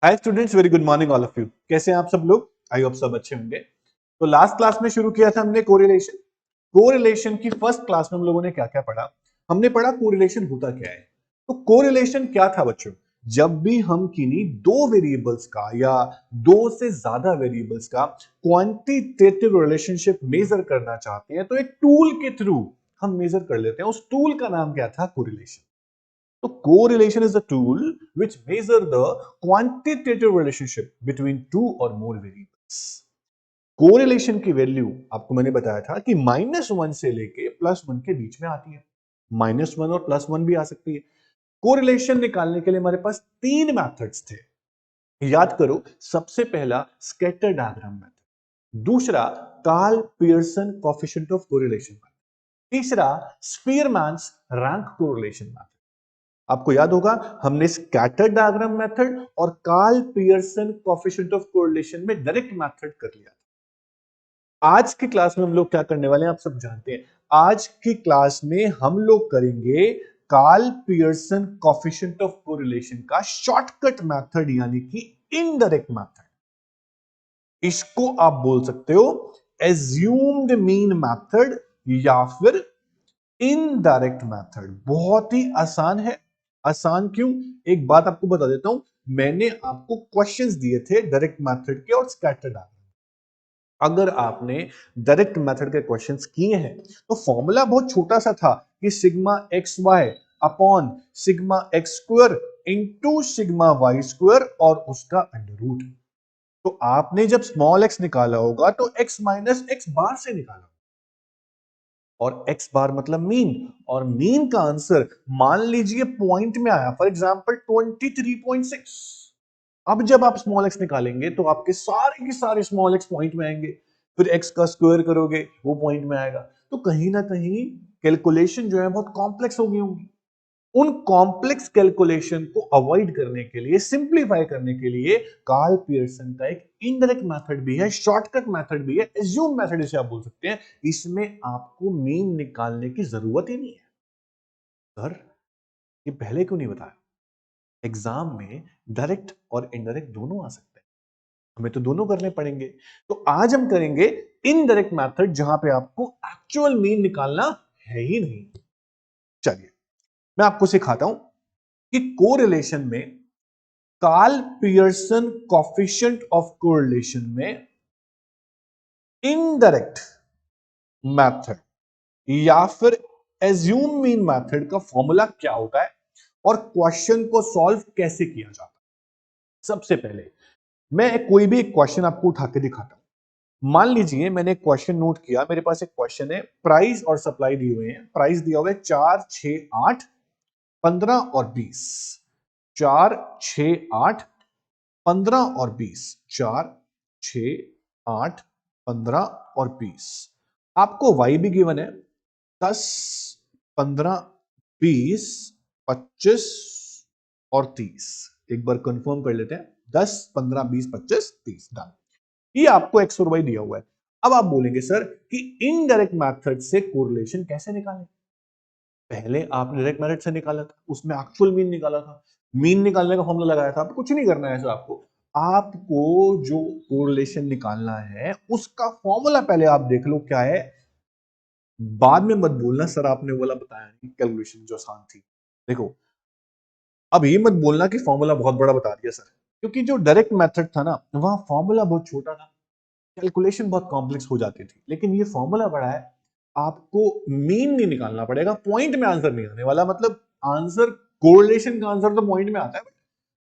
Hi students, very good morning all of you. कैसे हैं आप सब लोग? आई होप सब अच्छे होंगे। तो लास्ट क्लास में शुरू किया था हमने कोरिलेशन। कोरिलेशन की फर्स्ट क्लास में हम लोगों ने क्या क्या पढ़ा? हमने पढ़ा कोरिलेशन होता क्या है। तो कोरिलेशन क्या था बच्चों? जब भी हम किन्हीं दो वेरिएबल्स का या दो से ज्यादा वेरिएबल्स का क्वांटिटेटिव रिलेशनशिप मेजर करना चाहते हैं तो एक टूल के थ्रू हम मेजर कर लेते हैं। उस टूल का नाम क्या था? Correlation. So correlation is a tool which measure the quantitative relationship between two or more variables. Correlation की वैल्यू आपको मैंने बताया था कि -1 से लेके +1 के बीच में आती है। -1 और +1 भी आ सकती है। कोरिलेशन निकालने के लिए हमारे पास तीन मेथड्स थे। याद करो, सबसे पहला स्कैटर डायग्राम मेथड, दूसरा Karl Pearson coefficient of correlation method, तीसरा स्पीयरमैन्स रैंक कोरिलेशन मेथड। आपको याद होगा हमने स्कैटर डायग्राम मेथड और Karl Pearson coefficient of correlation में डायरेक्ट मेथड कर लिया। आज की क्लास में हम लोग क्या करने वाले हैं आप सब जानते हैं। आज की क्लास में हम लोग करेंगे Karl Pearson coefficient of correlation का शॉर्टकट मेथड, यानी कि इनडायरेक्ट मेथड। इसको आप बोल सकते हो एज्यूम्ड मीन मेथड या फिर इनडायरेक्ट मेथड। बहुत ही आसान है। आसान क्यों? एक बात आपको बता देता हूं। मैंने आपको क्वेश्चंस दिए थे डायरेक्ट मेथड के और स्कैटर डायग्राम। अगर आपने डायरेक्ट मेथड के क्वेश्चंस किए हैं तो फॉर्मूला बहुत छोटा सा था कि sigma x y upon sigma x square into sigma y square और उसका अंडर रूट। तो आपने जब स्मॉल एक्स निकाला होगा तो एक्स माइनस एक्स बार से निकाला, और x बार मतलब मीन, और मीन का आंसर मान लीजिए पॉइंट में आया, फॉर एग्जांपल 23.6। अब जब आप स्मॉल एक्स निकालेंगे तो आपके सारे के सारे स्मॉल एक्स पॉइंट में आएंगे, फिर x का स्क्वायर करोगे वो पॉइंट में आएगा। तो कहीं ना कहीं कैलकुलेशन जो है बहुत कॉम्प्लेक्स हो गई होंगी। उन कॉम्प्लेक्स कैलकुलेशन को अवॉइड करने के लिए, सिंपलीफाई करने के लिए कार्ल पियर्सन का एक इनडायरेक्ट मेथड भी है, शॉर्टकट मेथड भी है, एज्यूम मेथड इसे आप बोल सकते हैं। इसमें आपको मीन निकालने की जरूरत ही नहीं है। सर, ये पहले क्यों नहीं बताया? एग्जाम में डायरेक्ट और इनडायरेक्ट दोनों आ सकते हैं, हमें तो दोनों करने पड़ेंगे। तो आज हम करेंगे इनडायरेक्ट मेथड जहां पे आपको एक्चुअल मीन निकालना है ही नहीं। चलिए मैं आपको सिखाता हूं कि कोरिलेशन में Karl Pearson coefficient of correlation में इनडायरेक्ट मेथड या फिर एज्यूम मीन मेथड का फॉर्मूला क्या होता है और क्वेश्चन को सॉल्व कैसे किया जाता है। सबसे पहले मैं कोई भी एक क्वेश्चन आपको उठा के दिखाता हूं। मान लीजिए मैंने एक क्वेश्चन नोट किया, मेरे पास एक क्वेश्चन है, प्राइस और सप्लाई दिए हुए हैं। प्राइस दिया हुआ है 4, 6, 8, 15 और 20। 4, 6, 8, 15 और 20। 4, 6, 8, 15 और 20। आपको y भी गिवन है 10, 15, 20, 25 और 30। एक बार कंफर्म कर लेते हैं, 10, 15, 20, 25, 30। डन। ये आपको x और y दिया हुआ है। अब आप बोलेंगे सर कि इनडायरेक्ट मेथड से कोरिलेशन कैसे निकालें? पहले आपने डायरेक्ट मेथड से निकाला था, उसमें एक्चुअल मीन निकाला था, मीन निकालने का फॉर्मूला लगाया था। आपको कुछ नहीं करना है। आपको आपको जो कोरिलेशन निकालना है उसका फॉर्मूला पहले आप देख लो क्या है, बाद में मत बोलना सर आपने बोला बताया नहीं, कैलकुलेशन जो आसान थी। देखो, अब ये मत बोलना कि फॉर्मूला बहुत बड़ा बता दिया सर, क्योंकि जो डायरेक्ट मेथड था ना वहां फॉर्मूला बहुत छोटा था, कैलकुलेशन बहुत कॉम्प्लेक्स हो जाती थी। लेकिन ये फॉर्मूला बड़ा है, आपको मीन नहीं निकालना पड़ेगा, पॉइंट में आंसर नहीं आने वाला। मतलब आंसर, कोरिलेशन का आंसर तो पॉइंट में आता है।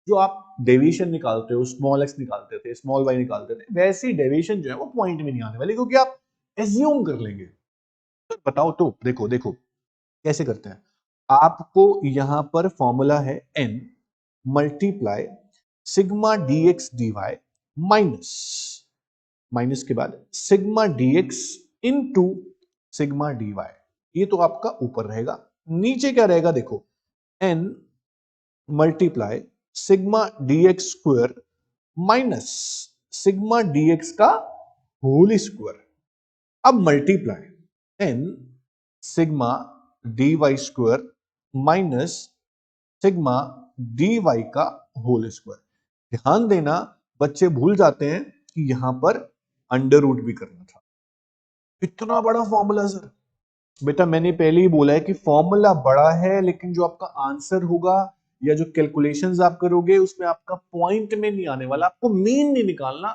जो आप डेविएशन निकालते हो, स्मॉल एक्स निकालते थे, स्मॉल वाई निकालते थे, वैसी डेविएशन जो है वो पॉइंट में नहीं आने वाली, क्योंकि आप एज्यूम कर लेंगे। तो बताओ, तो देखो देखो कैसे करते हैं। आपको यहां पर फॉर्मूला है n multiply sigma dx dy minus, minus के बाद sigma dx into sigma dy। ये तो आपका ऊपर रहेगा। नीचे क्या रहेगा देखो, n multiply sigma dx square minus sigma dx का होल स्क्वायर। अब multiply n sigma dy square minus sigma dy का होल स्क्वायर। ध्यान देना, बच्चे भूल जाते हैं कि यहां पर अंडर रूट भी करना था। इतना बड़ा फॉर्मूला सर। बेटा मैंने पहले ही बोला है कि फॉर्मूला बड़ा है, लेकिन जो आपका आंसर होगा या जो कैलकुलेशंस आप करोगे उसमें आपका पॉइंट में नहीं आने वाला, आपको मीन नहीं निकालना।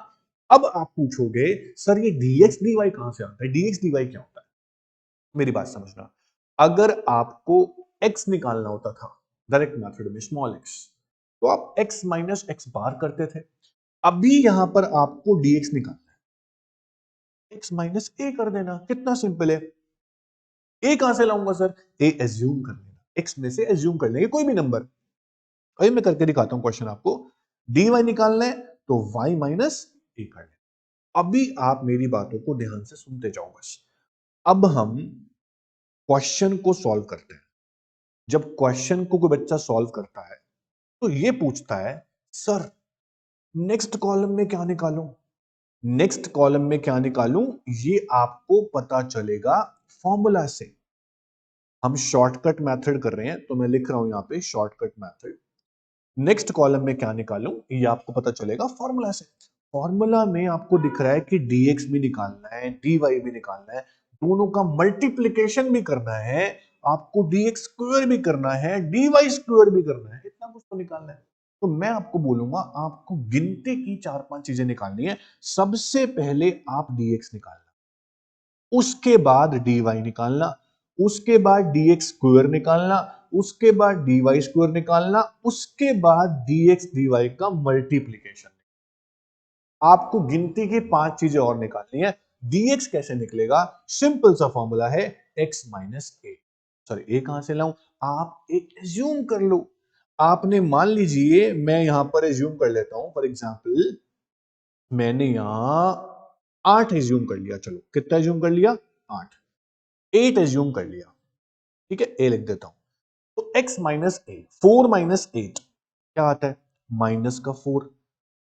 अब आप पूछोगे सर ये dx dy कहां से आता है, dx dy क्या होता है? मेरी बात समझना, अगर आपको x निकालना होता था डायरेक्ट मेथड में स्मॉल x, तो आप x माइनस एक्स बार करते थे। अभी यहां पर आपको dx निकालना है, x माइनस a कर देना, कितना सिंपल है। a कहां से लाऊंगा सर, a एज्यूम कर लेना, x में से एज्यूम कर लेंगे कोई भी नंबर। अभी मैं करके दिखाता हूं क्वेश्चन आपको। dy निकालना है तो y माइनस a कर लेना। अभी आप मेरी बातों को ध्यान से सुनते जाओ बस। अब हम क्वेश्चन को सॉल्व करते हैं। जब क्वेश्चन को कोई बच्चा सॉल्व करता है तो ये पूछता है सर नेक्स्ट कॉलम में क्या निकालूं, नेक्स्ट कॉलम में क्या निकालूं, ये आपको पता चलेगा फॉर्मूला से। हम शॉर्टकट मेथड कर रहे हैं तो मैं लिख रहा हूं यहां पे शॉर्टकट मेथड। नेक्स्ट कॉलम में क्या निकालूं ये आपको पता चलेगा फॉर्मूला से। फॉर्मूला में आपको दिख रहा है कि dx भी निकालना है, dy भी निकालना है, दोनों का मल्टीप्लिकेशन भी करना है, आपको dx स्क्वायर भी करना है, dy स्क्वायर भी करना है, इतना कुछ तो निकालना है। तो मैं आपको बोलूंगा आपको गिनती की 4-5 चीजें निकालनी है। सबसे पहले आप dx निकालना, उसके बाद dy निकालना, उसके बाद dx स्क्वायर निकालना, उसके बाद dy स्क्वायर निकालना, उसके बाद dx dy का मल्टीप्लिकेशन। आपको गिनती की 5 चीजें और निकालनी है। dx कैसे निकलेगा, सिंपल सा फॉर्मूला है x minus A. Sorry a कहां से लाऊं, आप एक एज्यूम कर लो। आपने मान लीजिए, मैं यहां पर एज्यूम कर लेता हूं, फॉर एग्जांपल मैंने यहां 8 एज्यूम कर लिया। चलो कितना एज्यूम कर लिया, 8। 8 एज्यूम कर लिया, ठीक है, a लिख देता हूं। तो x माइनस ए, 4 माइनस 8 क्या आता है, माइनस का 4,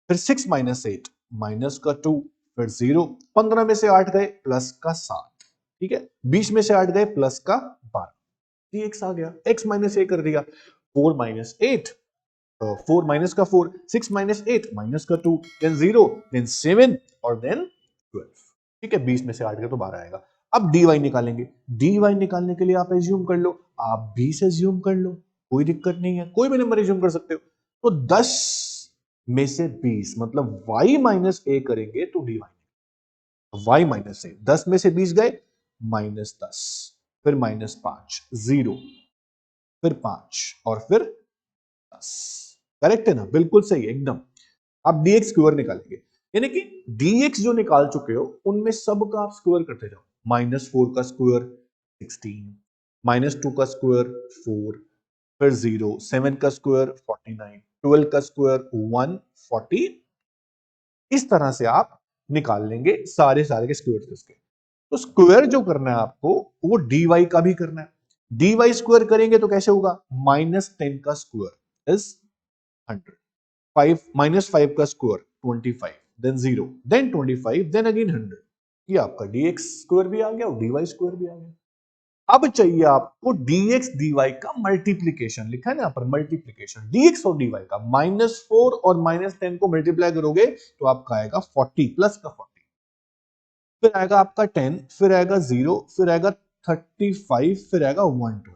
फिर 6 माइनस 8 माइनस का 2, फिर 0, 15 में से 8 गए प्लस का 7, ठीक है, 20 में से 8 गए प्लस का 12, dx आ गया, x माइनस ए कर दिया। 4 माइनस 8, 4 माइनस का 4, 6 माइनस 8 माइनस का 2, देन 0, देन 7 और देन 12, ठीक है, 20 में से 8 गए तो 12 आएगा। अब dy निकालेंगे, dy निकालने के लिए आप एज्यूम कर लो, आप 20 एज्यूम कर लो, कोई दिक्कत नहीं है, कोई भी नंबर एज्यूम कर सकते हो। तो 10 में से 20 मतलब y माइनस ए करेंगे तो dy, y माइनस ए, 10 में से 20 गए माइनस 10, फिर माइनस 5, 0, फिर 5 और फिर 10। करेक्ट है ना, बिल्कुल सही है एकदम। आप dx स्क्वायर निकालेंगे, यानी कि dx जो निकाल चुके हो उनमें सब का आप स्क्वायर करते जाओ। माइनस 4 का स्क्वायर 16, माइनस 2 का स्क्वायर 4, फिर 0, 7 का स्क्वायर 49, 12 का स्क्वायर 140। इस तरह से आप निकाल लेंगे सारे सारे के स्क्वायर इसके। तो स्क्वायर जो करना है आपको वो dy का भी करना है। dy स्क्वायर करेंगे तो कैसे होगा, माइनस 10 का स्क्वायर इज 100, 5 माइनस 5 का square 25, then 0, then 25, then again 100। ये आपका dx स्क्वायर भी आ गया और dy स्क्वायर भी आ गया। अब चाहिए आपको dx dy का मल्टीप्लीकेशन, लिखा है ना यहाँ पर मल्टीप्लीकेशन, dx और dy का। -4 और -10 को मल्टीप्लाई करोगे तो आपका आएगा 40 प्लस का 40, फिर आएगा आपका 10, फिर आएगा 0, फिर आएगा 35, फिर आएगा 120।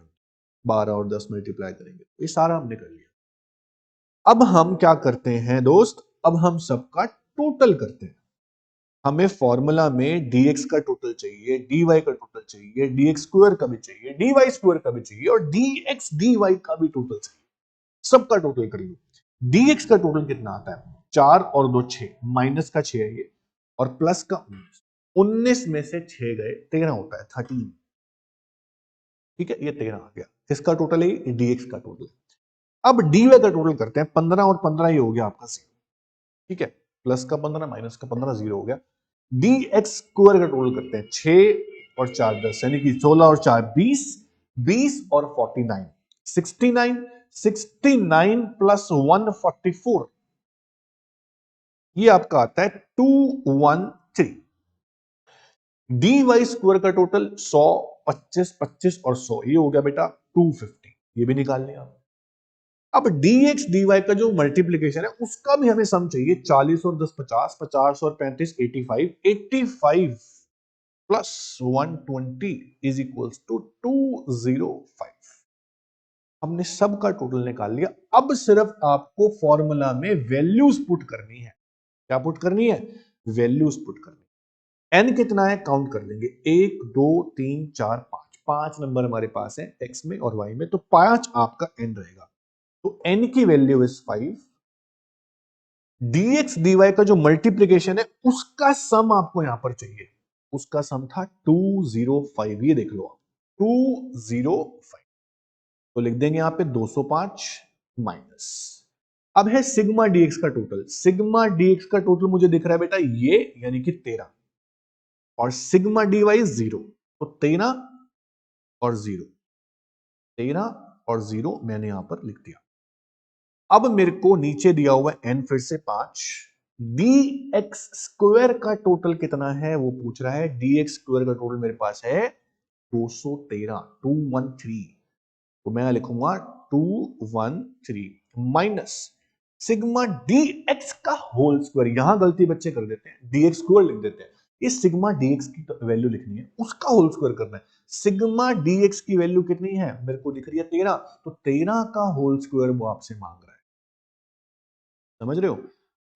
12 और 10 मल्टीप्लाई करेंगे, ये सारा हमने कर लिया। अब हम क्या करते हैं दोस्त, अब हम सबका टोटल करते हैं। हमें फॉर्मूला में dx का टोटल चाहिए, dy का टोटल चाहिए, dx स्क्वायर का भी चाहिए, dy स्क्वायर का भी चाहिए और dx dy का भी टोटल चाहिए। सबका टोटल करिए। dx का टोटल कितना आता है, 4 और 2 6, माइनस का 6 है ये, और प्लस का 19, 19 में से 6 गए 13 होता है 13, ठीक है, ये 13 आ गया। किसका टोटल है, dx का टोटल। अब dy का टोटल करते हैं, 15 और 15 ये हो गया आपका 0, ठीक है, प्लस का 15 माइनस का 15 0 हो गया। dx स्क्वायर का टोटल करते हैं, 6 और 4 10, यानी कि 16 और 4 20, 20 और 49 69, 69 प्लस 144, ये आपका आता है 213। dy स्क्वायर का टोटल 100, 25 25 और 100, ये हो गया बेटा 250, ये भी निकाल लिया। अब dx dy का जो मल्टीप्लीकेशन है उसका भी हमें सम चाहिए। 40 और 10 50, 50 और 35 85, 85 प्लस 120 इज इक्वल्स टू 205। हमने सब का टोटल निकाल लिया। अब सिर्फ आपको फॉर्मूला में वैल्यूज पुट करनी है। क्या पुट करनी है? वैल्यूज पुट करनी है। एन कितना है काउंट कर लेंगे। 1 2 3 4 5, 5 नंबर हमारे पास है एक्स में और वाई में, तो 5 आपका एन रहेगा। तो एन की वैल्यू इज 5। dx dy का जो मल्टीप्लीकेशन है उसका सम आपको यहां पर चाहिए। उसका सम था 205। ये देख लो आप, 205। तो लिख देंगे यहां पे 205 माइनस। अब है सिग्मा dx का टोटल। सिग्मा dx का टोटल मुझे दिख रहा है बेटा ये, यानी कि 13, और सिग्मा dy 0। तो 13 और 0, 13 और 0 मैंने यहां पर लिख दिया। अब मेरे को नीचे दिया हुआ n फिर से 5। dx स्क्वायर का टोटल कितना है वो पूछ रहा है। dx स्क्वायर का टोटल मेरे पास है 213, 213। तो मैं लिखूंगा 213 माइनस सिग्मा dx का होल स्क्वायर। यहां गलती बच्चे कर देते हैं, dx स्क्वायर लिख देते हैं। ये सिग्मा dx की वैल्यू लिखनी है, उसका होल स्क्वायर करना है। सिग्मा dx की वैल्यू कितनी है मेरे को दिख रही है 13, तो 13 का होल स्क्वायर वो आपसे मांग रहा है। समझ रहे हो?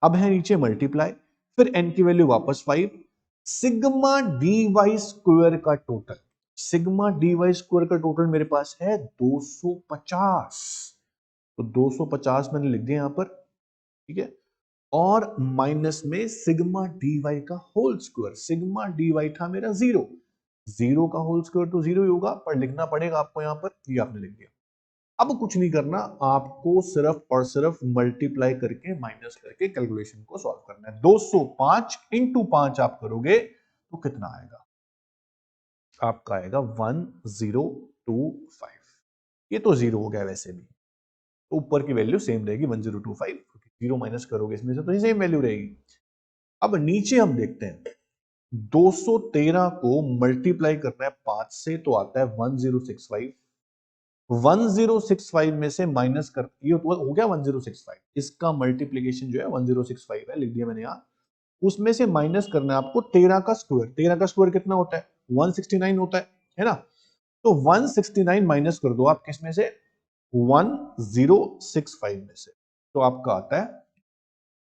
अब है नीचे मल्टीप्लाई, फिर n की वैल्यू वापस 5। सिग्मा dy स्क्वायर का टोटल, सिग्मा dy स्क्वायर का टोटल मेरे पास है 250। तो 250 मैंने लिख दिया यहां पर, ठीक है। और माइनस में सिग्मा dy का होल स्क्वायर। सिग्मा dy था मेरा 0, 0 का होल स्क्वायर तो 0 ही होगा, पर लिखना पड़ेगा आपको यहां पर। ये आपने लिख दिया। अब कुछ नहीं करना, आपको सिर्फ और सिर्फ मल्टीप्लाई करके माइनस करके कैलकुलेशन को सॉल्व करना है। 205 इंटू 5 आप करोगे तो कितना आएगा? आपका आएगा 1025। ये तो जीरो हो गया वैसे भी, तो ऊपर की वैल्यू सेम रहेगी 1025, क्योंकि जीरो माइनस करोगे इसमें से तो सेम वैल्यू रहेगी। अब नीचे हम देखते हैं, 213 को मल्टीप्लाई करना है 5 से तो आता है 1065। 1065 में से माइनस कर, ये हो गया 1065। इसका मल्टीप्लीकेशन जो है 1065 है, लिख दिया मैंने यहां। उसमें से माइनस करना है आपको 13 का स्क्वायर। 13 का स्क्वायर कितना होता है? 169 होता है ना? तो 169 माइनस कर दो आप किसमें से? 1065 में से। तो आपका आता है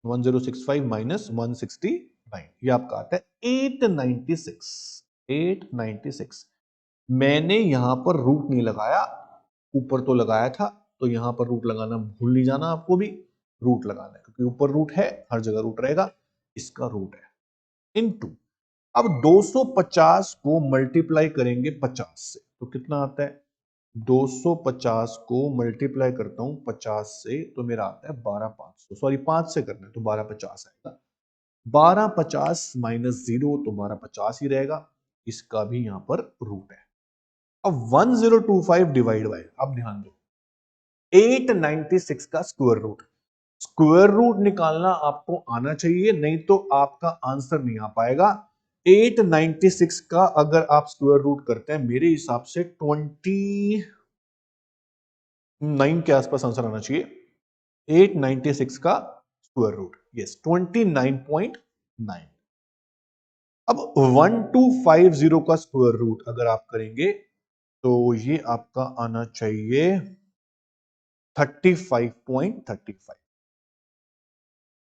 1065 माइनस 169, ये आपका आता है 896। 896। मैंने यहां पर रूट नहीं लगाया, ऊपर तो लगाया था, तो यहां पर रूट लगाना भूल नहीं जाना आपको भी। रूट लगाना है क्योंकि ऊपर रूट है, हर जगह रूट रहेगा। इसका रूट है इनटू। अब 250 को मल्टीप्लाई करेंगे 50 से तो कितना आता है? 250 को मल्टीप्लाई करता हूं 50 से तो मेरा आता है 12500। सॉरी 5 से करना है तो 1250 आएगा। 1250 माइनस 0 तो 1250 ही रहेगा। इसका भी यहां पर रूट है। अब 1025 डिवाइड बाय, अब ध्यान दो, 896 का स्क्वायर रूट। स्क्वायर रूट निकालना आपको आना चाहिए, नहीं तो आपका आंसर नहीं आ पाएगा। 896 का अगर आप स्क्वायर रूट करते हैं, मेरे हिसाब से 29 के आसपास आंसर आना चाहिए। 896 का स्क्वायर रूट, यस 29.9। अब 1250 का स्क्वायर रूट अगर आप करेंगे तो ये आपका आना चाहिए 35.35।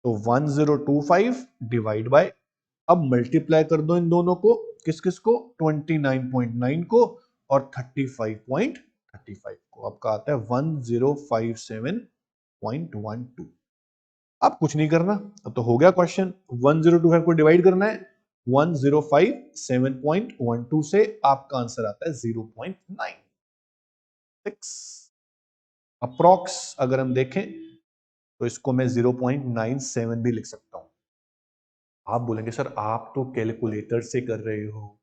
तो 1025 डिवाइड बाय, अब मल्टीप्लाई कर दो इन दोनों को, किस किस को? 29.9 को और 35.35 को। आपका आता है 1057.12। अब कुछ नहीं करना, अब तो हो गया क्वेश्चन। 1025 को डिवाइड करना है 1057.12 से, आपका आंसर आता है 0.96। अप्रॉक्स अगर हम देखें तो इसको मैं 0.97 भी लिख सकता हूं। आप बोलेंगे सर आप तो कैलकुलेटर से कर रहे हो,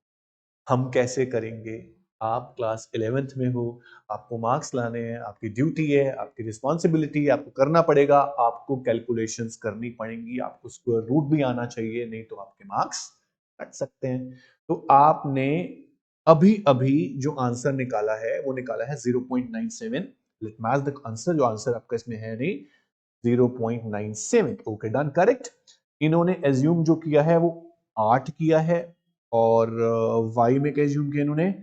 हम कैसे करेंगे? आप क्लास 11th में हो, आपको मार्क्स लाने हैं, आपकी ड्यूटी है, आपकी रिस्पॉन्सिबिलिटी है, आपको करना पड़ेगा, आपको कैलकुलेशंस करनी पड़ेंगी, आपको स्क्वायर रूट भी आना चाहिए, नहीं तो आपके मार्क्स कट सकते हैं। तो आपने अभी अभी जो आंसर निकाला है वो निकाला है 0.97। लेट मैच द आंसर, जो आंसर आपका इसमें है नहीं 0.97। Okay done, correct. इन्होंने एज्यूम जो किया है वो 8 किया है और y में क्या एज्यूम किया इन्होंने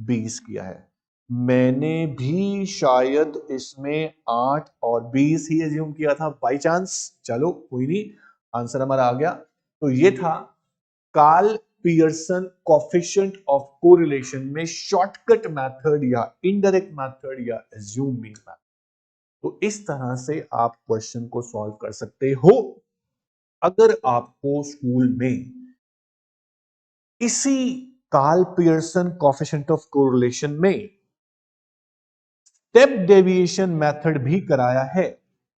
20 किया है। मैंने भी शायद इसमें 8 और 20 ही एज्यूम किया था बाय चांस। चलो कोई नहीं, आंसर हमारा आ गया। तो ये था Karl Pearson coefficient of correlation में शॉर्टकट मेथड या इनडायरेक्ट मेथड या एज्यूमिंग मेथड। तो इस तरह से आप क्वेश्चन को सॉल्व कर सकते हो। अगर आपको स्कूल में इसी Karl Pearson coefficient of correlation में स्टेप डेविएशन मेथड भी कराया है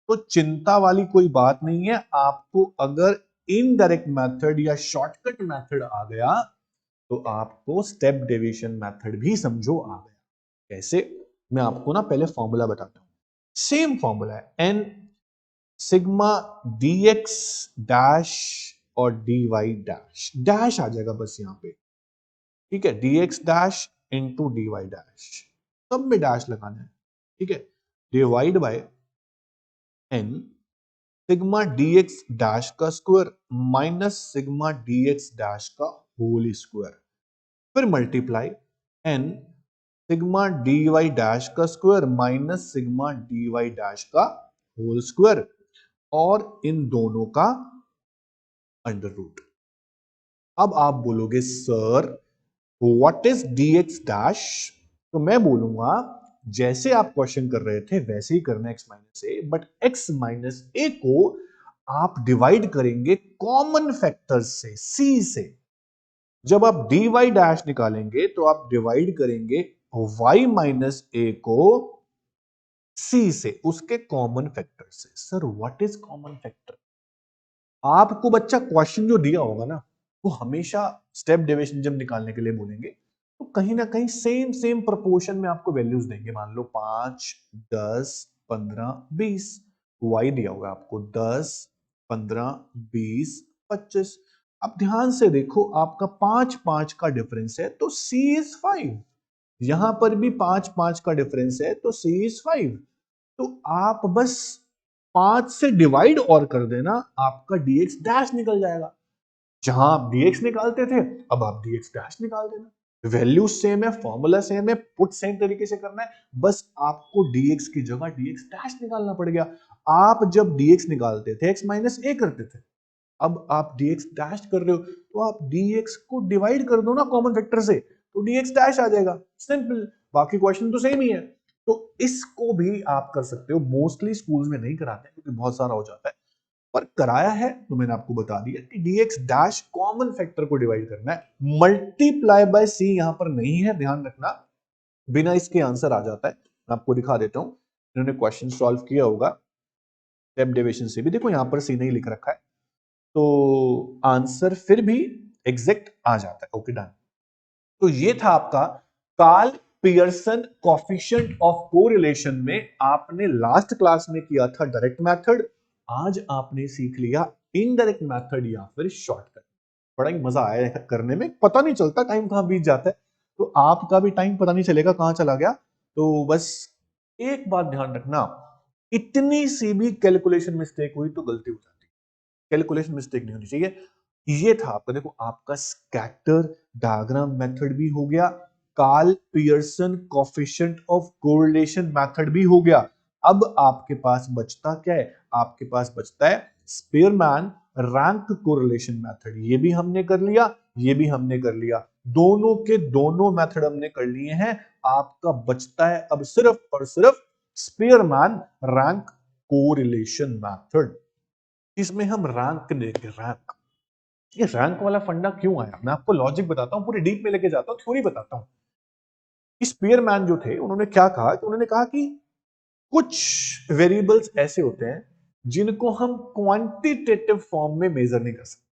तो चिंता वाली कोई बात नहीं है। आपको अगर इनडायरेक्ट मेथड या शॉर्टकट मेथड आ गया तो आपको स्टेप डेविएशन मेथड भी समझो आ गया। कैसे, मैं आपको ना पहले फॉर्मूला बताता हूं। सेम फॉर्मूला है, एन सिग्मा dx डैश और dy डैश, डैश आ जाएगा बस यहां पे, ठीक है। dx dash into dy dash, सब में डैश लगाना है, ठीक है। Divide by n sigma dx dash का square minus sigma dx dash का होल स्क्वायर, फिर multiply n sigma dy dash का square minus sigma dy dash का होल स्क्वायर और इन दोनों का अंडर रूट। अब आप बोलोगे sir what is dx dash, तो मैं बोलूंगा जैसे आप क्वेश्चन कर रहे थे वैसे ही करना x minus A, but x minus A को आप डिवाइड करेंगे कॉमन फैक्टर से, c से। जब आप dy डैश निकालेंगे तो आप डिवाइड करेंगे y माइनस ए को c से, उसके कॉमन फैक्टर से। Sir what is common factor? आपको बच्चा क्वेश्चन जो दिया होगा ना वो हमेशा स्टेप डेविएशन जब निकालने के लिए बोलेंगे तो कहीं ना कहीं सेम सेम प्रोपोर्शन में आपको वैल्यूज देंगे। मान लो 5, 10, 15, 20, वाई दिया होगा आपको 10, 15, 20, 25। अब ध्यान से देखो आपका 5 5 का डिफरेंस है तो C इज 5, यहां पर भी 5 5 का डिफरेंस है तो C इज 5। तो आप बस 5 से डिवाइड और कर देना, आपका dx डैश निकल जाएगा। जहां आप dx निकालते थे अब आप dx डैश निकाल देना। वैल्यू सेम है, फॉर्मूला सेम है, पुट सेम तरीके से करना है, बस आपको dx की जगह dx डैश निकालना पड़ गया। आप जब dx निकालते थे x माइनस ए करते थे, अब आप dx डैश कर रहे हो तो आप dx को डिवाइड कर दो ना कॉमन फैक्टर से, तो dx डैश आ जाएगा, सिंपल। बाकी क्वेश्चन तो सेम ही है। तो इसको भी आप कर सकते हो। मोस्टली स्कूल्स में नहीं कराते क्योंकि बहुत सारा हो जाता है, पर कराया है तो मैंने आपको बता दिया कि dx डैश कॉमन फैक्टर को डिवाइड करना है, मल्टीप्लाई बाय c यहां पर नहीं है, ध्यान रखना, बिना इसके आंसर आ जाता है। मैं आपको दिखा देता हूं, इन्होंने क्वेश्चन सॉल्व किया होगा स्टेप डेविएशन से भी, देखो यहां पर c नहीं लिख रखा है तो आंसर फिर भी एग्जैक्ट आ जाता है। Okay done. तो ये था आपका Karl Pearson coefficient of correlation में आपने लास्ट क्लास में किया था डायरेक्ट मेथड, आज आपने सीख लिया इनडायरेक्ट मेथड या फिर शॉर्टकट। बड़ा ही मजा आया करने में, पता नहीं चलता टाइम कहां बीत जाता है। तो आपका भी टाइम पता नहीं चलेगा कहां चला गया। तो बस एक बात ध्यान रखना, इतनी सी भी कैलकुलेशन मिस्टेक हुई तो गलती हो जाती है, कैलकुलेशन मिस्टेक नहीं होनी चाहिए। ये था आपका, देखो आपका स्कैटर डायग्राम मेथड भी हो गया, Karl Pearson coefficient of correlation method भी हो गया। अब आपके पास बचता क्या है? आपके पास बचता है स्पीयरमैन रैंक कोरिलेशन मेथड। ये भी हमने कर लिया, ये भी हमने कर लिया, दोनों के दोनों मेथड हमने कर लिए हैं। आपका बचता है अब सिर्फ और सिर्फ स्पीयरमैन रैंक कोरिलेशन मेथड। इसमें हम रैंक देंगे, रैंक। ये रैंक वाला फंडा क्यों आया, मैं आपको लॉजिक बताता हूं, पूरी डीप में लेके जाता हूं, थ्योरी बताता हूं। स्पीयरमैन जो थे उन्होंने क्या कहा कि उन्होंने कहा कि कुछ वेरिएबल्स ऐसे होते हैं जिनको हम क्वांटिटेटिव फॉर्म में मेजर नहीं कर सकते।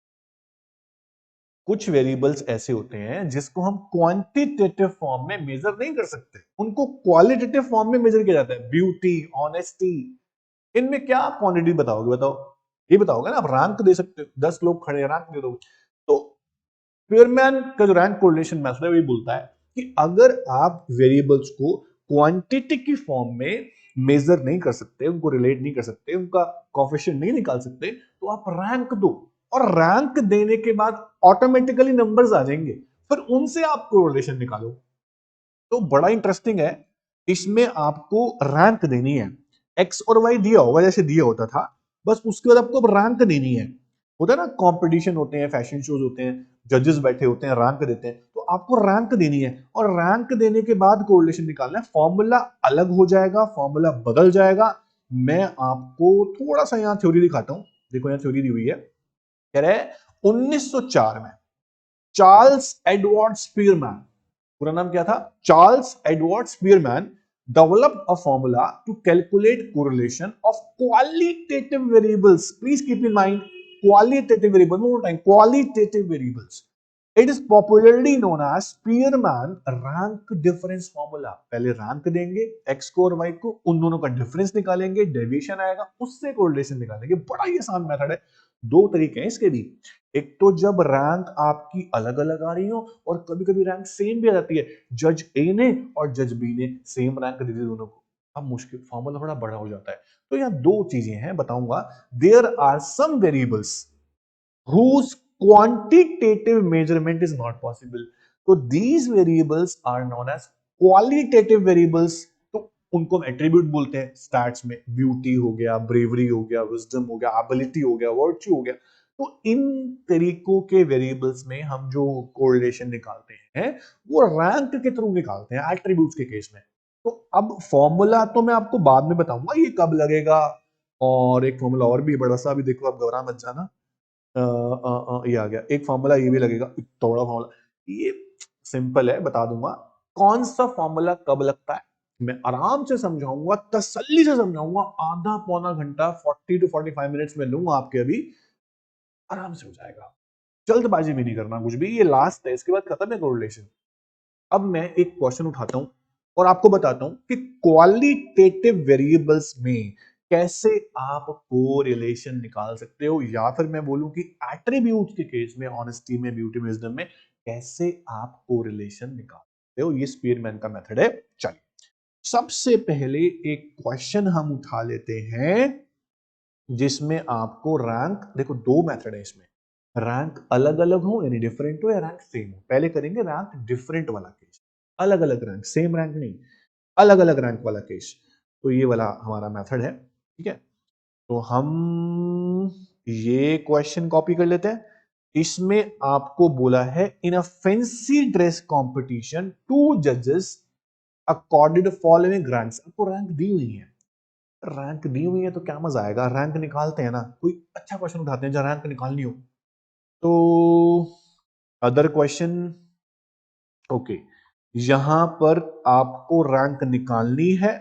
कुछ वेरिएबल्स ऐसे होते हैं जिसको हम क्वांटिटेटिव फॉर्म में मेजर नहीं कर सकते, उनको क्वालिटेटिव फॉर्म में मेजर किया जाता है। ब्यूटी, ऑनेस्टी, इनमें क्या आप क्वांटिटी बताओगे? बताओ, ये बताओगे ना, आप रैंक दे सकते हो, 10 लोग खड़े हैं रैंक दे दो। तो स्पीयरमैन का जो रैंक कोरिलेशन मेथड है वही बोलता है कि अगर आप वेरिएबल्स को क्वांटिटी की फॉर्म में मेजर नहीं कर सकते, उनको रिलेट नहीं कर सकते, उनका कोफिशिएंट नहीं निकाल सकते, तो आप रैंक दो, और रैंक देने के बाद ऑटोमेटिकली नंबर्स आ जाएंगे, फिर उनसे आप कोरिलेशन निकालो। तो बड़ा इंटरेस्टिंग है, इसमें आपको रैंक देनी है, एक्स और वाई दिया होगा जैसे दिया होता था, बस उसके बाद आपको रैंक देनी है। होता है ना, कंपटीशन होते हैं, फैशन शोज होते हैं, जजेस बैठे होते हैं, रैंक देते हैं, तो आपको रैंक देनी है, और रैंक देने के बाद कोरिलेशन निकालना है। फॉर्मूला अलग हो जाएगा, फॉर्मूला बदल जाएगा। मैं आपको थोड़ा सा यहाँ थ्योरी दिखाता हूं, देखो यहाँ थ्योरी दी हुई है, कह रहे हैं 1904 में चार्ल्स एडवर्ड स्पीयरमैन, पूरा नाम क्या था, Charles Edward Spearman, developed a formula to calculate correlation of qualitative variables. Please keep in mind qualitative variables. One more time, qualitative variables. It is popularly known as Spearman rank difference formula. पहले rank देंगे x को और y को, उन दोनों का difference निकालेंगे, deviation आएगा, उससे कोरिलेशन निकालेंगे। बड़ा ही आसान मेथड है। दो तरीके हैं इसके भी, एक तो जब रैंक आपकी अलग अलग आ रही हो, और कभी कभी रैंक सेम भी आ जाती है, जज ए ने और जज बी ने सेम रैंक दे दी दोनों को, अब मुश्किल फॉर्मूला थोड़ा बड़ा हो जाता है। तो यहाँ दो चीजें हैं बताऊंगा, there are some variables whose quantitative measurement is not possible. तो these variables are known as qualitative variables. तो उनको हम एट्रीब्यूट बोलते हैं स्टैट्स में, ब्यूटी हो गया, ब्रेवरी हो गया, विजडम हो गया, एबिलिटी हो गया, वर्च्यू हो गया। तो इन तरीकों के वेरिएबल्स में हम जो कोरिलेशन निकालते हैं वो रैंक के थ्रू निकालते हैं एट्रीब्यूट्स के केस में। तो अब फॉर्मूला तो मैं आपको बाद में बताऊंगा ये कब लगेगा, और एक फॉर्मूला और भी बड़ा सा, अभी देखो आप घबरा मत जाना। ये आ गया एक फॉर्मूला, ये भी लगेगा, थोड़ा फॉर्मूला, ये सिंपल है, बता दूंगा कौन सा फॉर्मूला कब लगता है, मैं आराम से समझाऊंगा, तसल्ली से समझाऊंगा, आधा पौना घंटा 40 to 45 मिनट्स में लूंगा आपके, अभी आराम से हो जाएगा, जल्दबाजी भी नहीं करना कुछ भी, ये लास्ट है, इसके बाद खत्म है कोरिलेशन। अब मैं एक क्वेश्चन उठाता हूं और आपको बताता हूं कि क्वालिटेटिव वेरिएबल्स में कैसे आप कोरिलेशन निकाल सकते हो, या फिर मैं बोलूं कि एट्रीब्यूट्स के केस में, ऑनेस्टी में, ब्यूटी में, विजडम में कैसे आप कोरिलेशन निकाल सकते हो। ये स्पीयरमैन का मेथड है। चलिए सबसे पहले एक क्वेश्चन हम उठा लेते हैं जिसमें आपको रैंक, देखो दो मेथड है इसमें, रैंक अलग अलग हो यानी डिफरेंट हो, या रैंक सेम हो। पहले करेंगे रैंक डिफरेंट वाला केस, अलग अलग रैंक, सेम रैंक नहीं, अलग अलग रैंक वाला केस। तो ये वाला हमारा मेथड है, ठीक है। तो हम ये क्वेश्चन कॉपी कर लेते हैं। इसमें आपको बोला है in a fancy dress competition two जजेस अकॉर्डेड फॉलोइंग रैंक्स, आपको रैंक दी हुई है, रैंक दी हुई है तो क्या मजा आएगा, रैंक निकालते हैं ना, कोई अच्छा क्वेश्चन उठाते हैं जहां रैंक निकालनी हो। तो अदर क्वेश्चन, ओके, यहां पर आपको रैंक निकालनी है,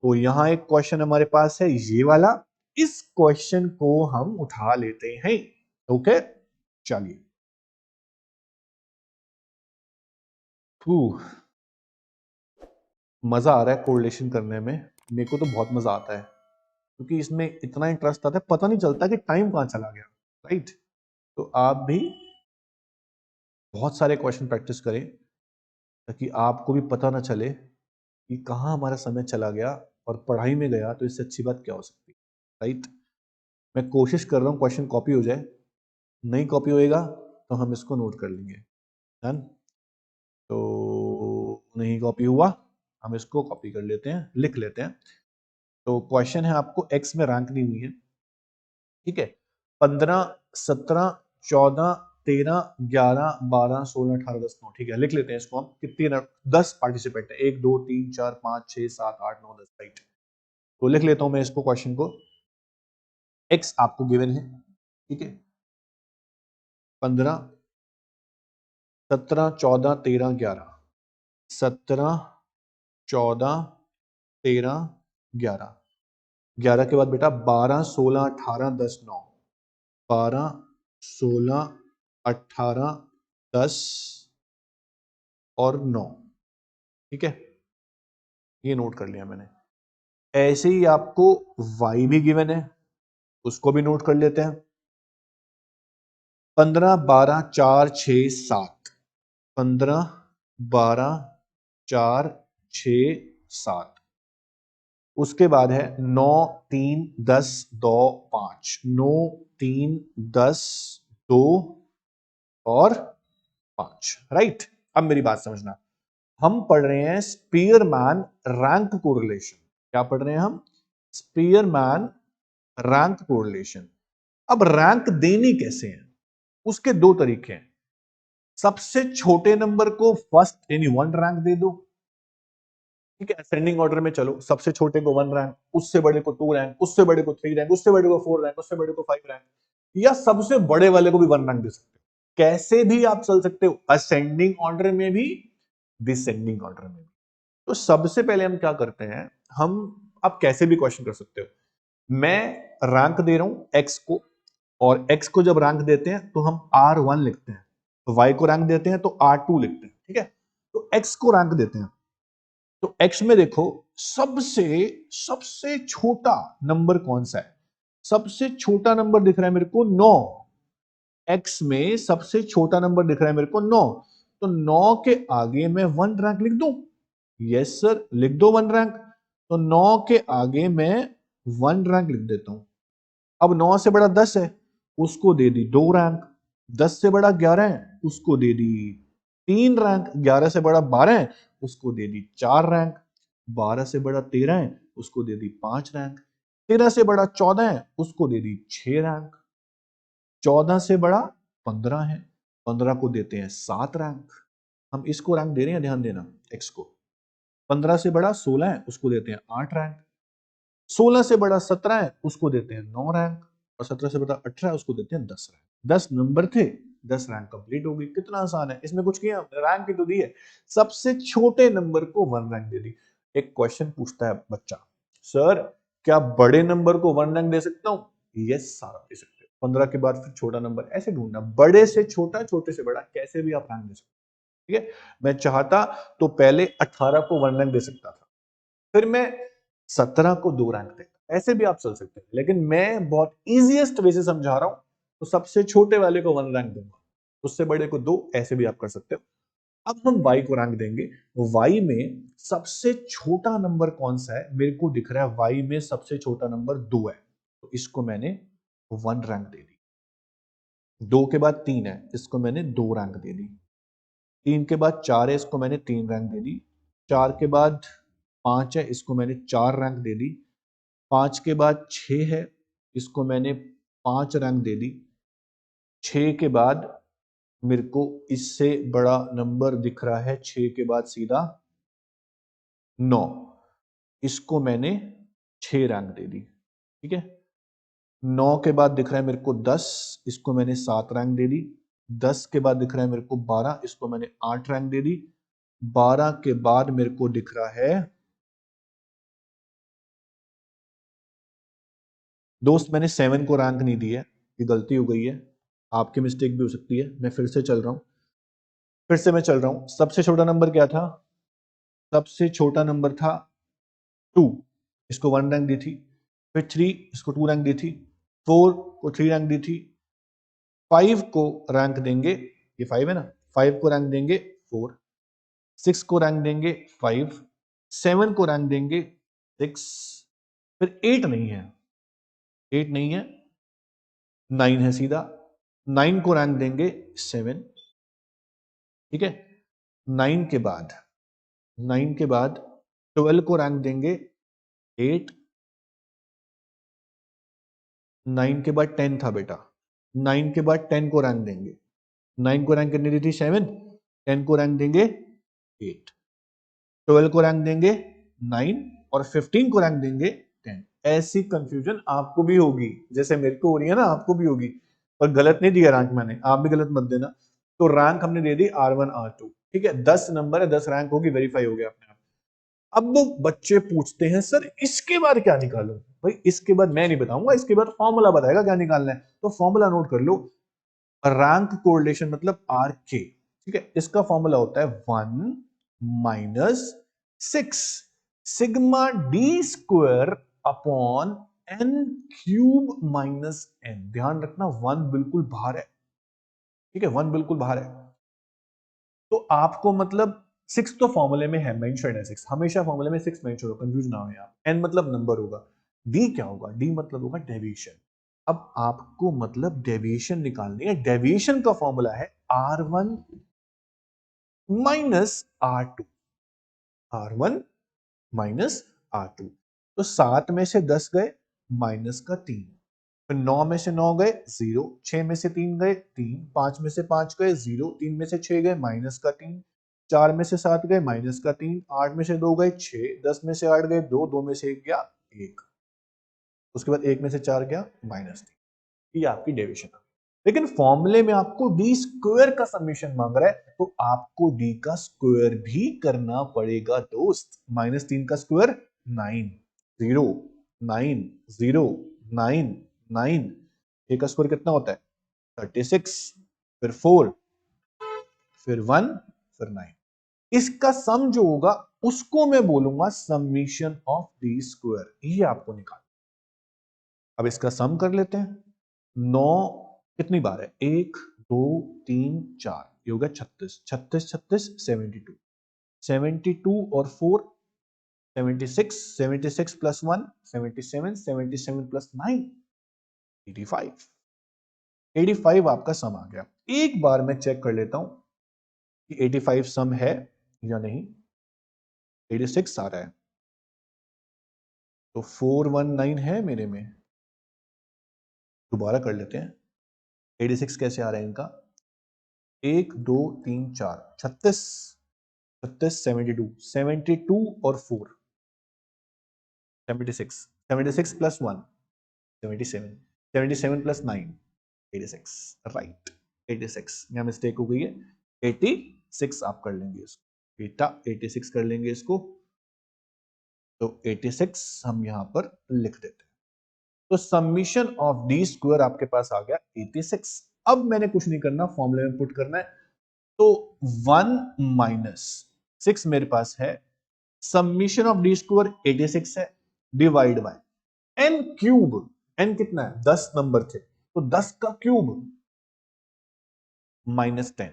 तो यहां एक क्वेश्चन हमारे पास है ये वाला, इस क्वेश्चन को हम उठा लेते हैं। ओके चलिए, मजा आ रहा है कोरिलेशन करने में, मेरे को तो बहुत मजा आता है, क्योंकि इसमें इतना इंटरेस्ट आता है, पता नहीं चलता कि टाइम कहां चला गया, राइट। तो आप भी बहुत सारे क्वेश्चन प्रैक्टिस करें ताकि आपको भी पता ना चले कि कहाँ हमारा समय चला गया और पढ़ाई में गया, तो इससे अच्छी बात क्या हो सकती है, राइट। मैं कोशिश कर रहा हूँ क्वेश्चन कॉपी हो जाए, नहीं कॉपी होएगा तो हम इसको नोट कर लेंगे, डन। तो नहीं कॉपी हुआ, हम इसको कॉपी कर लेते हैं, लिख लेते हैं। तो क्वेश्चन है आपको एक्स में रैंक दी हुई है, ठीक है, 15 17 14 13 11 12 16 18 10 9, ठीक है, लिख लेते हैं इसको हम, कितनी 10 पार्टिसिपेंट है, 1 2 3 4 5 6 7 8 9 10, राइट। तो लिख लेता हूं मैं इसको, क्वेश्चन को, एक्स आपको गिवन है, ठीक है, 15 17 14 13 11, 17 14 13 11, 11 के बाद बेटा 12 16 18 10 9, 12 16 18 10 और 9, ठीक है, ये नोट कर लिया मैंने। ऐसे ही आपको y भी गिवन है, उसको भी नोट कर लेते हैं, 15 12 4 6 7, 15 12 4 6 7, उसके बाद है 9 3 10 2 5, 9 3 10 2 और 5, राइट। अब मेरी बात समझना, हम पढ़ रहे हैं स्पीयरमैन रैंक कोरिलेशन। क्या पढ़ रहे हैं हम? Spearman rank correlation. अब रैंक देनी कैसे है? उसके दो तरीके हैं। सबसे छोटे नंबर को फर्स्ट यानी 1 रैंक दे दो, ठीक है, असेंडिंग ऑर्डर में चलो। सबसे छोटे को 1 रैंक, उससे बड़े को 2 रैंक, उससे बड़े को 3 रैंक, उससे बड़े को 4 रैंक, उससे बड़े को 5 रैंक, या सबसे बड़े वाले को भी 1 रैंक दे सकते हो। कैसे भी आप चल सकते हो, असेंडिंग ऑर्डर में भी, डिसेंडिंग ऑर्डर में भी। तो सबसे पहले हम क्या करते हैं, हम आप कैसे भी क्वेश्चन कर सकते हो। मैं रैंक दे रहा हूं x को, और x को जब रैंक देते हैं तो हम R1 लिखते हैं, तो y को रैंक देते हैं तो R2 लिखते हैं, ठीक है। तो x को रैंक देते हैं, तो x में देखो सबसे सबसे छोटा नंबर कौन सा है? सबसे छोटा नंबर दिख रहा है मेरे को 9। x में सबसे छोटा नंबर दिख रहा है मेरे को 9, तो 9 के आगे मैं 1 रैंक लिख दूं? यस सर, लिख दो 1 रैंक। तो 9 के आगे मैं 1 रैंक लिख देता हूं। अब 9 से बड़ा 10 है, उसको दे दी 2 रैंक। 10 से बड़ा 11 है, उसको दे दी 3 रैंक। 11 से बड़ा 12 है, उसको दे दी 4 रैंक। 12 से बड़ा 13 है, उसको दे दी 5 रैंक। 13 से बड़ा 14 है, उसको दे दी 6 रैंक। 14 से बड़ा 15 है, 15 को देते हैं 7 रैंक। हम इसको रैंक दे रहे हैं, ध्यान देना, x को। 15 से बड़ा 16 है, उसको देते हैं 8 रैंक। 16 से बड़ा 17 है, उसको देते हैं 9 रैंक। और 17 से बड़ा 18 है, उसको देते हैं 10 रैंक। 10 नंबर थे, 10 रैंक कंप्लीट हो गई। कितना आसान है, इसमें कुछ किया हमने, रैंक ही तो दी है। सबसे छोटे नंबर को 1 रैंक दे दी। एक क्वेश्चन पूछता है बच्चा, सर क्या बड़े नंबर को 1 रैंक दे सकता हूं? यस सारा दे सकते हो। 15 के बाद फिर छोटा नंबर, ऐसे ढूंढना, बड़े से छोटा, छोटे से बड़ा, कैसे भी आप रैंक दे सकते हो, ठीक है। मैं चाहता तो पहले 18 को 1 रैंक दे सकता था, फिर मैं 17 को 2 रैंक देता, ऐसे भी आप चल सकते हैं। लेकिन मैं बहुत इजीएस्ट वे से समझा रहा हूं, तो सबसे छोटे वाले को 1 रैंक दूंगा, उससे बड़े को 2, ऐसे भी आप कर सकते हो। अब हम y को रैंक देंगे। y में सबसे छोटा नंबर कौन सा है? मेरे को दिख रहा है y में सबसे छोटा नंबर 2 है, तो इसको मैंने 1 रैंक दे दी। 2 के बाद 3 है, इसको मैंने 2 रैंक दे दी। 3 के बाद 4 है, इसको मैंने 3 रैंक दे दी। 4 के बाद 5 है, इसको मैंने 4 रैंक दे दी। 5 के बाद 6 है, इसको मैंने 5 रैंक दे दी। 6 के बाद मेरे को इससे बड़ा नंबर दिख रहा है, 6 के बाद सीधा 9, इसको मैंने 6 रैंक दे दी, ठीक है। 9 के बाद दिख रहा है मेरे को 10, इसको मैंने 7 रैंक दे दी। 10 के बाद दिख रहा है मेरे को 12, इसको मैंने 8 रैंक दे दी। 12 के बाद मेरे को दिख रहा है, दोस्त मैंने 7 को रैंक नहीं दी है, ये गलती हो गई है, आपकी मिस्टेक भी हो सकती है। मैं फिर से चल रहा हूं, फिर से मैं चल रहा हूं। सबसे छोटा नंबर क्या था? सबसे छोटा नंबर था 2, इसको 1 रैंक दी थी। फिर 3, इसको 2 रैंक दी थी। 4 को 3 रैंक दी थी। 5 को रैंक देंगे, ये 5 है ना, 5 को रैंक देंगे 4। 6 को रैंक देंगे 5। 7 को रैंक देंगे 6। फिर 8 नहीं है, 8 नहीं है, 9 है सीधा। 9 को रैंक देंगे 7, ठीक है। 9 के बाद 9 के बाद 12 को रैंक देंगे 8। 9 के बाद 10 था बेटा, 9 के बाद 10 को रैंक देंगे। 9 को रैंक करनी थी 7, 10 को रैंक देंगे 8, 12 को रैंक देंगे 9 और 15 को रैंक देंगे 10। ऐसी कंफ्यूजन आपको भी होगी, जैसे मेरे को हो रही है ना, आपको भी होगी। पर गलत नहीं दिया रैंक मैंने, आप भी गलत मत देना। तो रैंक हमने दे दी R1 R2, ठीक है। 10 नंबर है, 10 रैंक होगी, वेरीफाई हो गया अपने आप। अब वो बच्चे पूछते हैं सर इसके बाद क्या निकालूं? भाई इसके बाद मैं नहीं बताऊंगा, इसके बाद फॉर्मूला बताएगा क्या निकालना है। तो फॉर्मूला नोट कर लो, रैंक कोरिलेशन मतलब आर के, ठीक है। इसका फॉर्मूला होता है 1 minus 6 sigma d square upon n cube minus n. ध्यान रखना 1 बिल्कुल बाहर है, ठीक है, 1 बिल्कुल बाहर है। तो आपको मतलब 6 तो फॉर्मूले में है, मेंशन है 6, हमेशा फॉर्मूले में 6 मेंशन होगा, कंफ्यूज ना हो आप। n मतलब नंबर होगा, d क्या होगा, d मतलब होगा डेविएशन। अब आपको मतलब डेविएशन निकालनी है, डेविएशन का फॉर्मूला है r1 minus r2, r1 minus r2। तो 7 में से 10 गए, माइनस का 3, फिर 9 में से 9 गए 0, 6 में से 3 गए 3, 5 में से 5 गए 0, 3 में से 6 गए माइनस का 3, 4 में से 7 गए माइनस का 3, 8 में से 2 गए 6, 10 में से 8 गए 2, 2 में से 1 गया 1, उसके बाद 1 में से 4 गया माइनस 3। ये आपकी डेविएशन है। लेकिन फॉर्मूले में आपको डी स्क्वायर का समीशन मांग रहा है, तो आपको डी का स्क्वायर भी करना पड़ेगा दोस्त। -3 का स्क्वायर 9, 0 9 0 9 9, ए का स्क्वायर कितना होता है 36, फिर 4, फिर 1, फिर 9। इसका सम जो होगा उसको मैं बोलूंगा समीशन ऑफ डी स्क्वायर, ये आपको निकाल। अब इसका सम कर लेते हैं। 9 कितनी बार है, 1 2 3 4, ये होगा 36, 36 36 72, 72 और 4 76, 76 प्लस 1 77, 77 प्लस 9 85, 85 आपका सम आ गया। एक बार मैं चेक कर लेता हूं कि 85 सम है या नहीं। 86 आ रहा है, तो 419 है मेरे में। दोबारा कर लेते हैं, 86 कैसे आ रहा है इनका, 1 2 3 4 36 36 72, 72 और 4 76, 76 प्लस 1 77, 77 प्लस 9 86, राइट 86। यहाँ मिस्टेक हो गई है, 86 आप कर लेंगे इसको, बेटा 86 कर लेंगे इसको, तो 86 हम यहां पर लिख देते हैं। तो समीशन ऑफ डी स्क्वायर आपके पास आ गया 86। अब मैंने कुछ नहीं करना, फॉर्मूले में पुट करना है। तो 1 माइनस 6 मेरे पास है, समीशन ऑफ डी स्क्वायर 86 है, divide by n cube. N कितना है, 10 नंबर थे, तो 10 का क्यूब -10।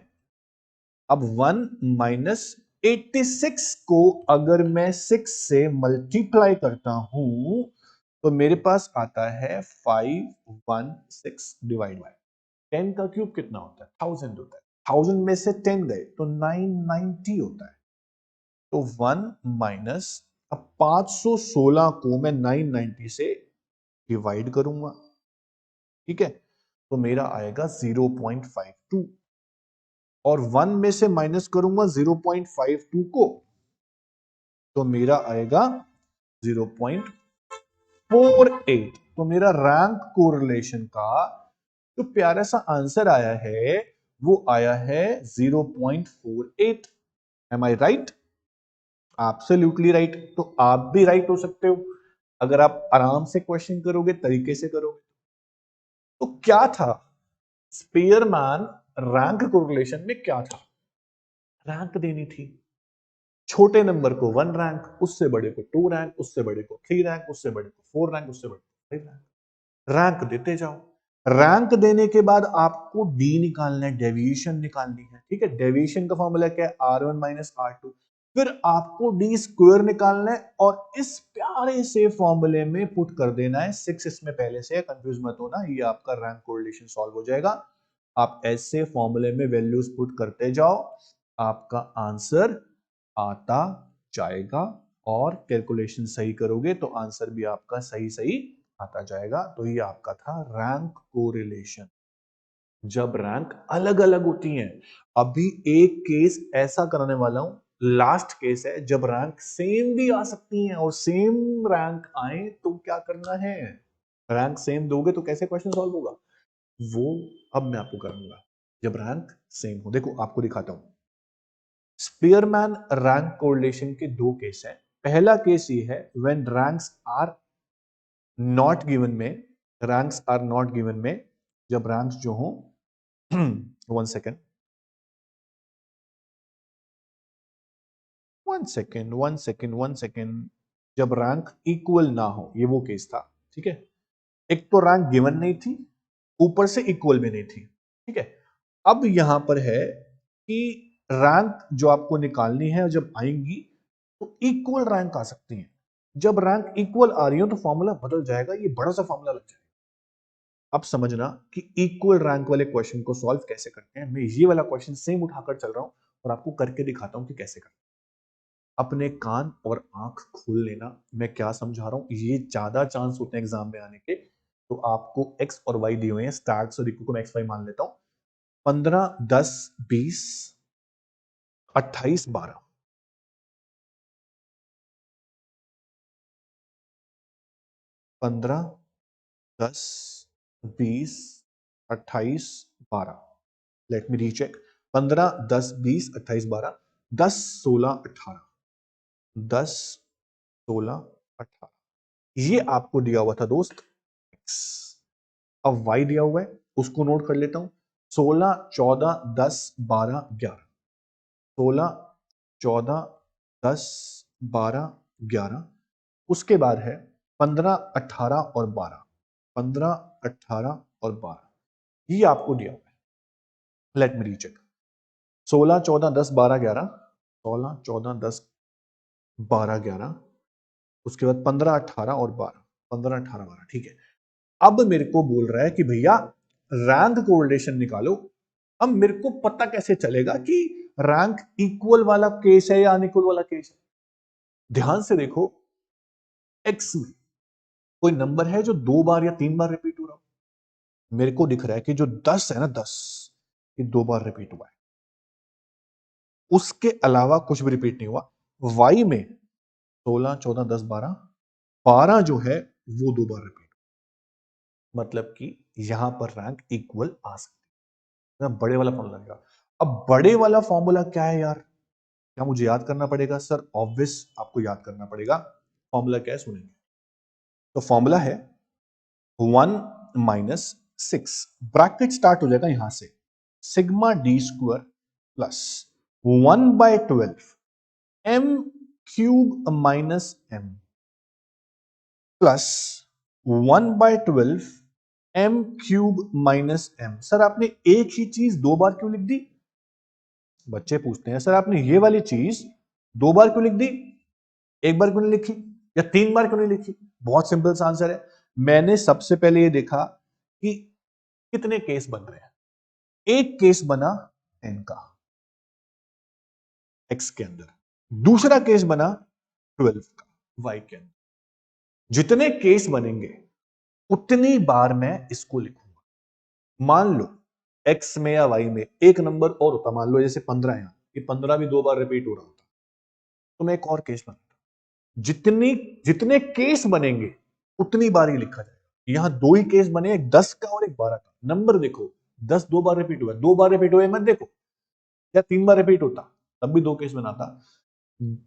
अब 1 माइनस 86 को अगर मैं 6 से मल्टीप्लाई करता हूं तो मेरे पास आता है 516 डिवाइड बाय 10 का क्यूब कितना होता है 1000 होता है, 1000 में से 10 गए तो 990 होता है। तो 1 माइनस, अब 516 को मैं 990 से डिवाइड करूंगा, ठीक है, तो मेरा आएगा 0.52, और 1 में से माइनस करूंगा 0.52 को, तो मेरा आएगा 0.48। तो मेरा रैंक कोरिलेशन का जो प्यारा सा आंसर आया है वो आया है 0.48। एम आई राइट? Absolutely right. तो आप भी राइट हो सकते हो अगर आप आराम से क्वेश्चन करोगे, तरीके से करोगे। तो क्या था स्पीयरमैन रैंक कोरिलेशन में, क्या था, रैंक देनी थी। छोटे नंबर को 1 रैंक, उससे बड़े को 2 रैंक, उससे बड़े को 3 रैंक, उससे बड़े को 4 रैंक, उससे बड़े को 5 रैंक। रैंक देते जाओ। रैंक देने के बाद आपको डी निकालना है, डेविएशन निकालनी है, ठीक है। डेविएशन का फॉर्मूला क्या है, r1 माइनस r2। फिर आपको डी स्क्वायर निकालना है और इस प्यारे से फॉर्मूले में पुट कर देना है 6 इसमें पहले से, कंफ्यूज मत होना, ये आपका रैंक कोरिलेशन सॉल्व हो जाएगा। आप ऐसे फॉर्मूले में वैल्यूज पुट करते जाओ, आपका आंसर आता जाएगा, और कैलकुलेशन सही करोगे तो आंसर भी आपका सही सही आता जाएगा। तो ये आपका था रैंक कोरिलेशन, जब रैंक अलग अलग होती हैं। अभी एक केस ऐसा कराने वाला हूं, लास्ट केस है, जब रैंक सेम भी आ सकती हैं, और सेम रैंक आए तो क्या करना है, रैंक सेम दोगे तो कैसे क्वेश्चन सॉल्व होगा, वो अब मैं आपको कराऊंगा जब रैंक सेम हो। देखो आपको दिखाता हूं। स्पीयरमैन रैंक कोरिलेशन के दो केस हैं। पहला केस ये है when ranks are not given में, रैंक्स आर नॉट गिवन में, जब रैंक्स जो हो 1 सेकेंड 1 सेकेंड 1 सेकेंड 1 सेकेंड, जब रैंक इक्वल ना हो, ये वो केस था, ठीक है। एक तो रैंक गिवन नहीं थी, ऊपर से इक्वल भी नहीं थी, ठीक है। अब यहां पर है कि रैंक जो आपको निकालनी है जब आएंगी तो इक्वल रैंक आ सकती है। जब रैंक इक्वल आ रही हो तो फॉर्मूला बदल जाएगा, ये बड़ा सा फॉर्मूला लग जाएगा। अब समझना कि इक्वल रैंक वाले क्वेश्चन को सॉल्व कैसे करते हैं। मैं ये वाला क्वेश्चन सेम उठाकर चल रहा हूं और आपको करके दिखाता हूं कि कैसे करते हैं। अपने कान और आंख खोल लेना, मैं क्या समझा रहा हूं। ये ज्यादा चांस होते हैं एग्जाम में आने के। तो आपको एक्स और वाई दिए हुए हैं, स्टार्ट और इक्वल को मैं एक्स वाई मान लेता हूं। 15 10 20 28 12। 15 10 20 28 12। Let me recheck. 15 10 20 28 12 10 16 18। 10 16 18 ये आपको दिया हुआ था दोस्त x। अब y दिया हुआ है, उसको नोट कर लेता हूं। 16 14 10 12 11। 16 14 10 12 11। उसके बाद है 15 18 और 12। 15 18 और 12 ये आपको दिया हुआ है। Let me recheck. 16 14 10 12 11। 16 14 10 12 11। उसके बाद 15 18 और 12। 15 18 12 ठीक है। अब मेरे को बोल रहा है कि भैया रैंक कोरिलेशन निकालो। अब मेरे को पता कैसे चलेगा कि रैंक इक्वल वाला केस है या अनइक्वल वाला केस है। ध्यान से देखो, एक्स में कोई नंबर है जो 2 बार या 3 बार रिपीट हो रहा हो। मेरे को दिख रहा है कि जो 10 है ना, 10 ये 2 बार रिपीट हुआ है, उसके अलावा कुछ भी रिपीट नहीं हुआ। वाई में 16 14 10 12 12 जो है वो 2 बार रिपीट, मतलब कि यहां पर रैंक इक्वल आ सकती है। बड़े वाला फॉर्मूला लगेगा। अब बड़े वाला फॉर्मूला क्या है यार, क्या मुझे याद करना पड़ेगा? सर ऑब्वियस आपको याद करना पड़ेगा। फॉर्मूला क्या है सुनेंगे। तो फॉर्मूला है 1 - 6, ब्रैकेट स्टार्ट हो जाएगा यहां से, sigma d square plus 1/12 m cube minus m plus 1/12 m cube minus m। Sir आपने एक ही चीज 2 बार क्यों लिख दी? बच्चे पूछते हैं सर आपने ये वाली चीज 2 बार क्यों लिख दी, 1 बार क्यों नहीं लिखी या 3 बार क्यों नहीं लिखी? बहुत सिंपल सा आंसर है। मैंने सबसे पहले ये देखा कि कितने केस बन रहे हैं। एक केस बना n का x के अंदर, दूसरा केस बना 12 का y के अंदर। जितने केस बनेंगे उतनी बार मैं इसको लिखूंगा। मान लो x में या y में एक नंबर और होता, मान लो जैसे 15 है, ये 15 भी 2 बार रिपीट हो रहा होता तो मैं एक और केस बनाता। जितनी जितने केस बनेंगे उतनी बार ही लिखा जाएगा। यहां 2 ही केस बने, एक 10 का और एक 12 का। नंबर देखो 10 2 बार रिपीट हुआ, 2 बार रिपीट हुए मत देखो, या 3 बार रिपीट होता तब भी 2 केस बनाता।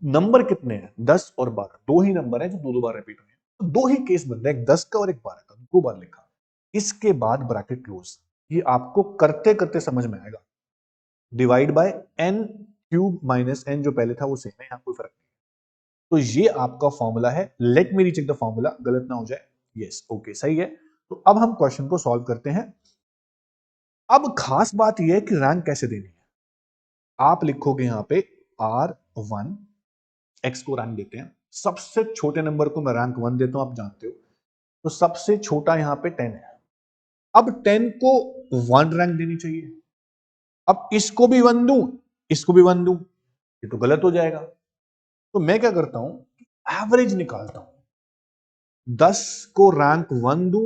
नंबर कितने हैं? 10 और 12, 2 ही नंबर है जो 2 बार रिपीट हुए, तो 2 ही केस बन रहे हैं, एक 10 का और एक 12 का, 2 बार लिखा। इसके बाद ब्रैकेट क्लोज। ये आपको करते करते समझ में आएगा। Divide by n cube minus n, जो पहले था वो सेम है, यहां कोई फर्क नहीं। तो ये आपका फॉर्मूला है। Let me recheck the formula, गलत ना हो जाए। यस ओके सही है। तो अब हम क्वेश्चन को सॉल्व करते हैं। अब खास बात यह है कि रैंक कैसे देनी है। आप लिखोगे यहां पे R1, x को रैंक देते हैं। सबसे छोटे नंबर को मैं रैंक 1 देता हूं, आप जानते हो। तो सबसे छोटा यहां पे 10 है। अब 10 को 1 रैंक देनी चाहिए। अब इसको भी 1 दूं, इसको भी 1 दूं, ये तो गलत हो जाएगा। तो मैं क्या करता हूं, एवरेज निकालता हूं। 10 को रैंक 1 दूं,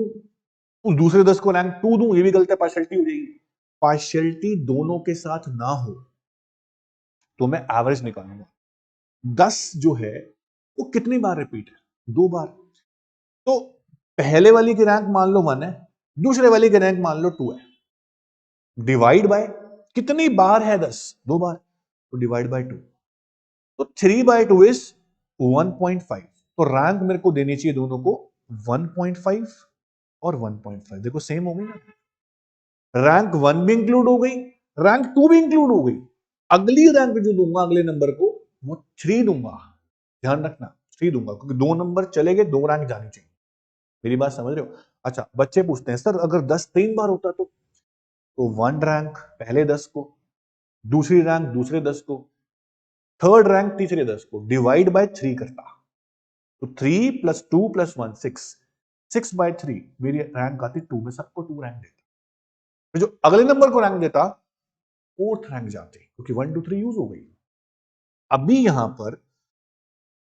उस दूसरे 10 को रैंक 2 दूं, ये भी गलत है, पार्शियलिटी हो जाएगी। पार्शियलिटी दोनों के साथ ना हो तो मैं एवरेज निकालूंगा। 10 जो है वो कितनी बार रिपीट है? 2 बार। तो पहले वाली की रैंक मान लो 1 है, दूसरे वाली की रैंक मान लो 2 है। डिवाइड बाय कितनी बार है 10? 2 बार, तो डिवाइड बाय 2। तो 3/2 इज 1.5। तो रैंक मेरे को देनी चाहिए दोनों को 1.5 और 1.5। देखो सेम हो गई ना, रैंक 1 भी इंक्लूड हो गई, रैंक 2 भी इंक्लूड हो गई। अगली रैंक जो दूंगा अगले नंबर को वो 3 दूंगा। ध्यान रखना 3 दूंगा, क्योंकि 2 नंबर चले गए, 2 रैंक जानी चाहिए। मेरी बात समझ रहे हो? अच्छा, बच्चे पूछते हैं सर अगर 10 3 बार होता तो 1 रैंक पहले 10 को, दूसरी रैंक दूसरे 10 को, थर्ड रैंक तीसरे 10 को, डिवाइड बाय 3 करता। तो 3 प्लस 2 प्लस 1 6, 6 बाय 3 मेरी रैंक आती 2 में, सबको 2 रैंक देता। फिर जो अगले नंबर को रैंक देता फोर्थ रैंक जाते, क्योंकि 1 2 3 यूज हो गई। अभी यहां पर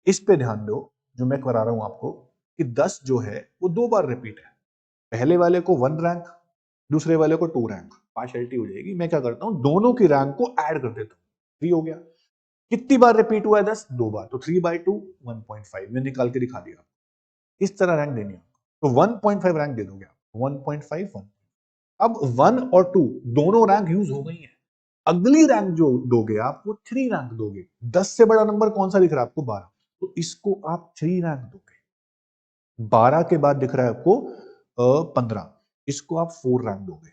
इस पे ध्यान दो, जो मैं करा रहा हूं आपको, कि 10 जो है वो 2 बार रिपीट है। पहले वाले को 1 रैंक, दूसरे वाले को 2 रैंक, पार्शियलिटी हो जाएगी। मैं क्या करता हूं, दोनों की रैंक को ऐड कर देता हूं, 3 हो गया। कितनी बार रिपीट हुआ है 10? 2 बार, तो 3 बाई 2 1.5 में निकाल के दिखा दिया। इस तरह रैंक देनी है तो 1.5 रैंक दे दोगे आप, 1.5 1। अब 1 और 2 दोनों रैंक यूज हो गई है। अगली रैंक जो दोगे आप वो 3 रैंक दोगे। 10 से बड़ा नंबर कौन सा दिख रहा है आपको? 12, तो इसको आप 3 रैंक दोगे। 12 के बाद दिख रहा है आपको 15, इसको आप 4 रैंक दोगे।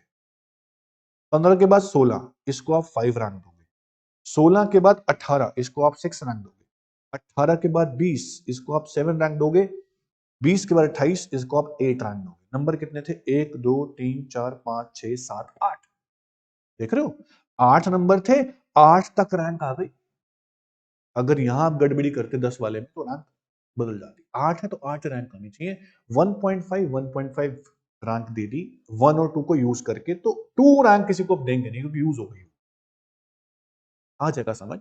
15 के बाद 16, इसको आप 5 रैंक दोगे। 16 के बाद 18, इसको आप 6 रैंक दोगे। 18 के बाद 20, इसको आप 7 रैंक दोगे। 20 के बाद 28, इसको आप 8 रैंक दोगे। नंबर कितने थे? 1 2 3 4 5 6 7 8। देख रहे हो, 8 नंबर थे, 8 तक रैंक आ गई। अगर यहां आप गड़बड़ी करते 10 वाले में तो रैंक बदल जाती। 8 है तो 8 रैंक आनी चाहिए। 1.5 रैंक दे दी 1 और 2 को यूज करके, तो 2 रैंक किसी को देंगे नहीं क्योंकि यूज हो गई। आ जाएगा समझ?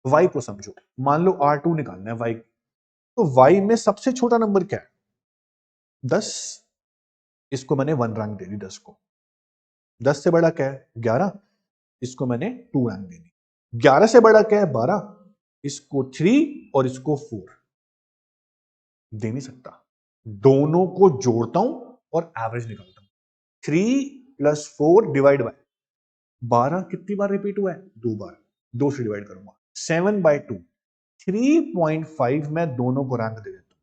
y को समझो, मान लो R2 निकालना है y, तो y में सबसे छोटा नंबर क्या है? 10, इसको मैंने 1 रैंक दे दी 10 को। 10 से बड़ा क्या है? 11, इसको मैंने 2 रैंक दे दी। 11 से बड़ा क्या है? 12, इसको 3 और इसको 4। दे नहीं सकता, दोनों को जोड़ता हूं और एवरेज निकालता हूं। 3 प्लस 4 डिवाइड बाय 12 कितनी बार रिपीट हुआ है? 2 बार, 2 से डिवाइड करूंगा। 7 बाय 2, 3.5 मैं दोनों को रैंक दे देता हूं।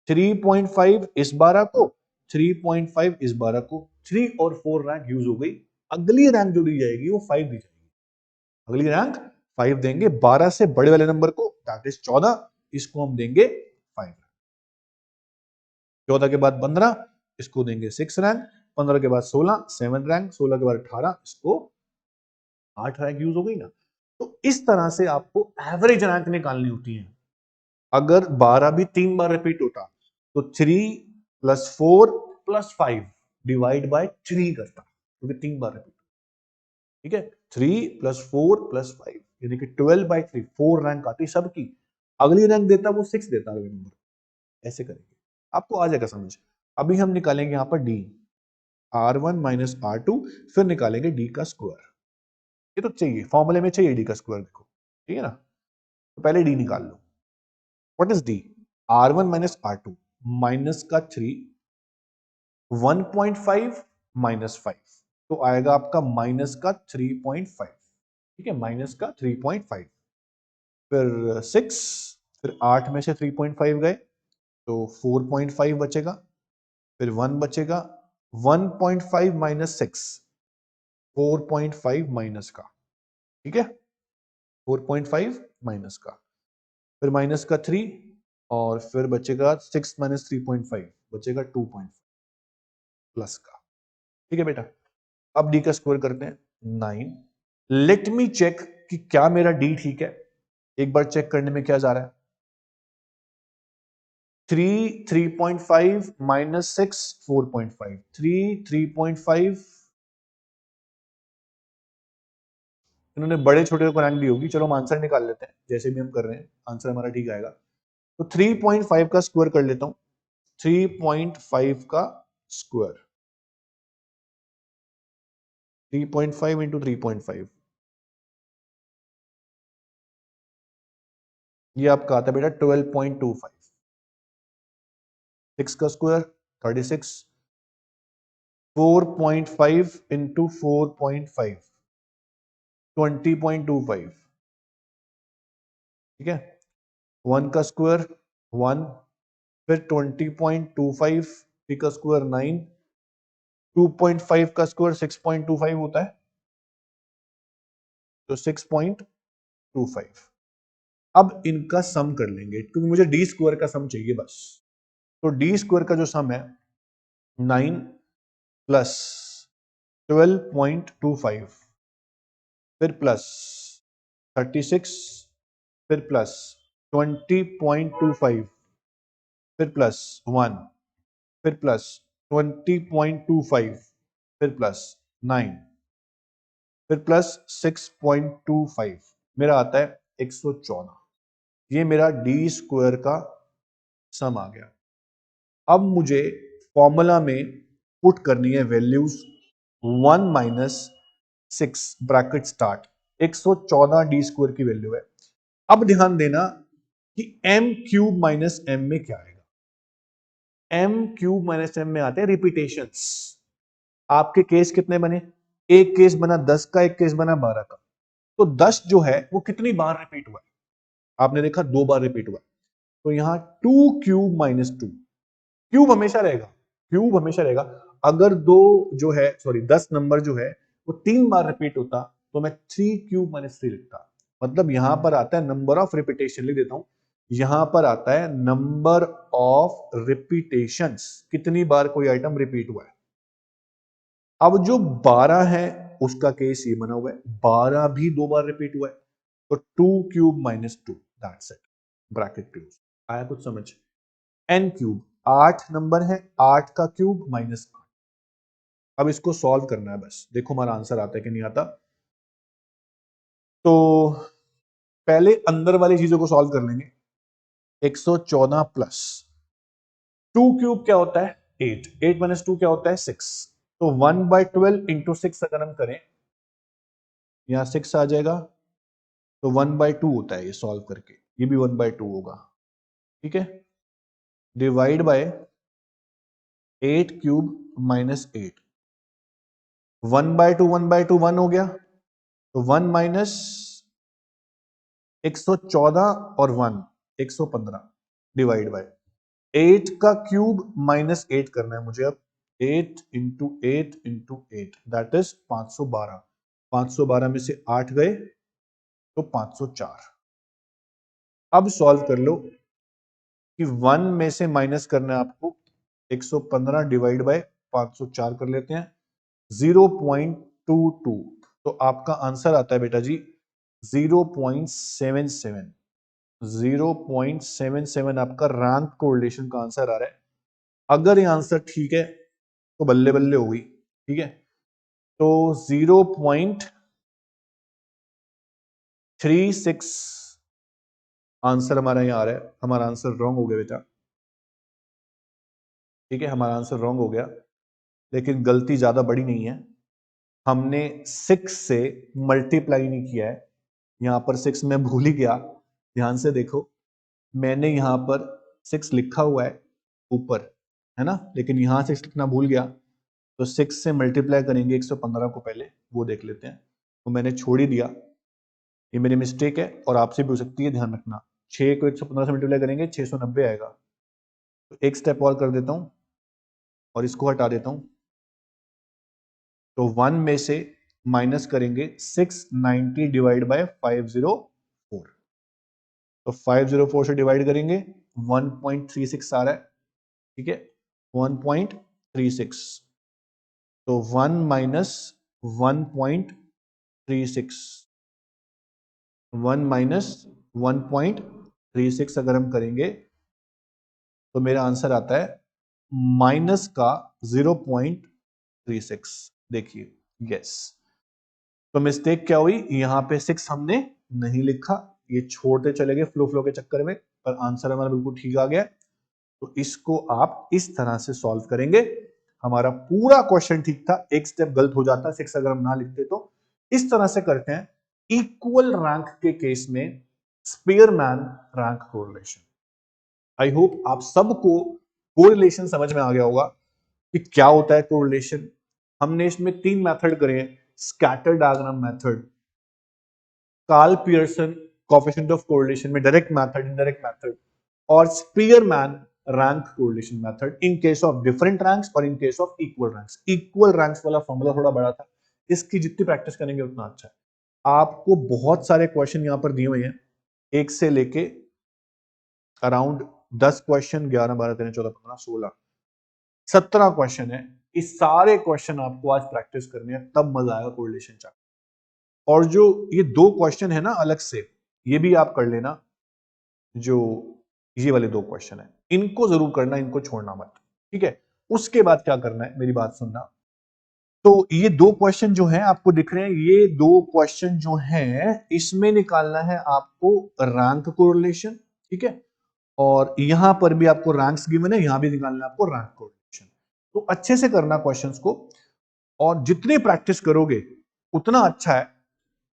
3.5 इस 12 को, 3.5 इस 12 को, 3 और 4 रैंक यूज हो गई। अगली रैंक जो दी जाएगी वो 5 दी जाएगी। अगली रैंक 5 देंगे 12 से बड़े वाले नंबर को, दैट इज 14, इसको हम देंगे 5। 14 के बाद 15, इसको देंगे 6 रैंक। 15 के बाद 16, 7 रैंक। 16 के बाद 18, इसको 8 रैंक यूज हो गई ना। तो इस तरह से आपको एवरेज रैंक निकालनी होती है। अगर 12 भी 3 बार रिपीट होता तो 3 प्लस 4 प्लस 5 डिवाइड बाय 3 करता, क्योंकि 3 बार रिपीट। ठीक है, 3 प्लस 4 प्लस 5 यानी कि 12 बाय 3, 4 रैंक आती सबकी। अगली रैंक देता वो 6 देता अगले नंबर। ऐसे करेंगे, आपको आ जाएगा समझ। अभी हम निकालेंगे यहां पर डी, R1 माइनस R2, फिर निकालेंगे डी का स्क्वायर। ये तो चाहिए, फॉर्मूले में चाहिए डी का स्क्वायर, देखो ठीक है ना। तो पहले डी निकाल लो। What is D? R1 minus R2, minus का 3, 1.5 माइनस 5, तो आएगा आपका माइनस का 3.5। ठीक है, माइनस का 3.5, फिर 6, फिर 8 में से 3.5 गए तो 4.5 बचेगा, फिर 1 बचेगा। 1.5 माइनस 6, 4.5 माइनस का, ठीक है, 4.5 माइनस का, फिर माइनस का 3, और फिर बचेगा 6 माइनस 3.5, बचेगा 2.5 प्लस का। ठीक है बेटा, अब डी का स्क्वायर करते हैं, 9। लेट मी चेक कि क्या मेरा डी ठीक है। एक बार चेक करने में क्या जा रहा है? 3 3.5 माइनस 6 4.5, 3 3.5। इन्होंने बड़े छोटे को रैंक दी होगी, चलो हम आंसर निकाल लेते हैं, जैसे भी हम कर रहे हैं आंसर हमारा ठीक आएगा। तो 3.5 का स्क्वायर कर लेता हूं, 3.5 का स्क्वायर, 3.5 इंटू 3.5, ये आपका आता है बेटा 12.25। 6 का स्क्वायर 36, 4.5 इंटू 4.5, 20.25। ठीक है, 1 का स्क्वायर 1, फिर 20.25, 3 का स्क्वायर 9, 2.5 का स्क्वायर 6.25 होता है, तो 6.25। अब इनका सम कर लेंगे, क्योंकि मुझे डी स्क्वायर का सम चाहिए बस। तो डी स्क्वायर का जो सम है 9 प्लस 12.25, फिर प्लस 36, फिर प्लस 20.25, फिर प्लस 1, फिर प्लस 20.25, फिर प्लस 9, फिर प्लस 6.25, मेरा आता है 114। ये मेरा डी स्क्वायर का सम आ गया। अब मुझे फॉर्मूला में पुट करनी है values 1 minus 6 bracket start, 114 D square की वैल्यू है। अब ध्यान देना कि m क्यूब माइनस m में क्या आएगा। m क्यूब माइनस m में आते हैं रिपीटेशंस। आपके केस कितने बने? एक केस बना 10 का, एक केस बना 12 का। तो 10 जो है वो कितनी बार रिपीट हुआ है? आपने देखा 2 बार रिपीट हुआ। तो यहां 2 क्यूब माइनस 2, क्यूब हमेशा रहेगा, क्यूब हमेशा रहेगा। अगर दो जो है सॉरी 10 नंबर जो है वो 3 बार रिपीट होता तो मैं 3 क्यूब माइनस 3 लिखता। मतलब यहां पर आता है नंबर ऑफ रिपीटेशन, लिख देता हूं। यहां पर आता है नंबर ऑफ रिपीटेशंस, कितनी बार कोई आइटम रिपीट हुआ है। अब जो 12 है उसका केस ये बना हुआ है, 12 भी 2 बार रिपीट हुआ है। तो 2 cube minus 2, that's it, bracket close. आया कुछ समझ? n क्यूब 8 नंबर है, 8 का क्यूब माइनस 8। अब इसको सॉल्व करना है बस, देखो हमारा आंसर आता है कि नहीं आता। तो पहले अंदर वाली चीजों को सॉल्व कर लेंगे। 114 प्लस 2 क्यूब क्या होता है? 8, 8 माइनस 2 क्या होता है? 6। तो 1/12 इंटू 6 अगर हम करें, यहां 6 आ जाएगा, तो 1/2 होता है ये सॉल्व करके, ये भी 1/2 होगा। ठीक है, डिवाइड बाय 8 क्यूब माइनस 8, 1/2 1/2 1 हो गया। तो 1 माइनस 114 और 1 115 डिवाइड बाय 8 का क्यूब माइनस 8 करना है मुझे। अब 8 इंटू 8 इंटू 8 दैट इज 512। 512 में से 8 गए तो 504। अब सॉल्व कर लो कि 1 में से माइनस करना है आपको 115 डिवाइड बाय 504 कर लेते हैं, 0.22। तो आपका आंसर आता है बेटा जी 0.77। 0.77 आपका रैंक कोरिलेशन का आंसर आ रहा है। अगर ये आंसर ठीक है तो बल्ले बल्ले हो गई। ठीक है, तो 0.36 आंसर हमारा यहाँ आ रहा है। हमारा आंसर रॉन्ग हो गया बेटा। ठीक है, हमारा आंसर रॉन्ग हो गया, लेकिन गलती ज्यादा बड़ी नहीं है। हमने 6 से मल्टीप्लाई नहीं किया है। यहां पर 6 मैं भूल ही गया, ध्यान से देखो। मैंने यहां पर 6 लिखा हुआ है ऊपर, है ना, लेकिन यहां 6 लिखना भूल गया। तो 6 से मल्टीप्लाई करेंगे 115 को, पहले वो देख लेते हैं। तो मैंने छोड़ ही दिया, ये मेरी मिस्टेक है और आपसे भी हो सकती है, ध्यान रखना। 6 को 115 से मल्टीप्लाई करेंगे 690 आएगा। तो एक स्टेप और कर देता हूं और इसको हटा देता हूं। तो 1 में से माइनस करेंगे 690 डिवाइड बाय 504। तो 504 से डिवाइड करेंगे 1.36 आ रहा है। ठीक है, 1.36। तो 1 माइनस 1.36, 1 माइनस 1.36 अगर हम करेंगे तो मेरा आंसर आता है माइनस का 0.36। देखिए, यस। तो मिस्टेक क्या हुई, यहां पे 6 हमने नहीं लिखा, ये छोड़ते चले गए फ्लो के चक्कर में, पर आंसर हमारा बिल्कुल ठीक आ गया। तो इसको आप इस तरह से सॉल्व करेंगे। हमारा पूरा क्वेश्चन ठीक था, एक स्टेप गलत हो जाता 6 अगर हम ना लिखते। तो इस तरह से करते हैं इक्वल रैंक के केस में Spearman rank correlation. I hope आप सबको कोरिलेशन समझ में आ गया होगा कि क्या होता है कोरिलेशन। हमने इसमें 3 मेथड करे हैं, scatter diagram method, Karl Pearson coefficient of correlation में डायरेक्ट मेथड, इनडायरेक्ट मेथड, और Spearman rank correlation method in case of different ranks और in case of equal ranks. Equal ranks वाला फॉर्मूला थोड़ा बड़ा था, इसकी जितनी प्रैक्टिस करेंगे उतना अच्छा है। आपको बहुत सारे क्वेश्चन यहां पर दिए हुए हैं, एक से लेके अराउंड 10 क्वेश्चन, 11 12 13 14 15 16 17 क्वेश्चन है। इस सारे क्वेश्चन आपको आज प्रैक्टिस करने हैं, तब मजा आएगा कोरिलेशन चैप्टर। और जो ये 2 क्वेश्चन है ना अलग से, ये भी आप कर लेना, जो ये वाले 2 क्वेश्चन है, इनको जरूर करना, इनको छोड़ना मत, ठीक है। उसके बाद क्या करना है, मेरी बात सुनना। तो ये 2 क्वेश्चन जो हैं आपको दिख रहे हैं, ये 2 क्वेश्चन जो हैं इसमें निकालना है आपको रैंक कोरिलेशन, ठीक है। और यहां पर भी आपको रैंक्स गिवन है, यहां भी निकालना है आपको रैंक कोरिलेशन। तो अच्छे से करना क्वेश्चंस को, और जितनी प्रैक्टिस करोगे उतना अच्छा है,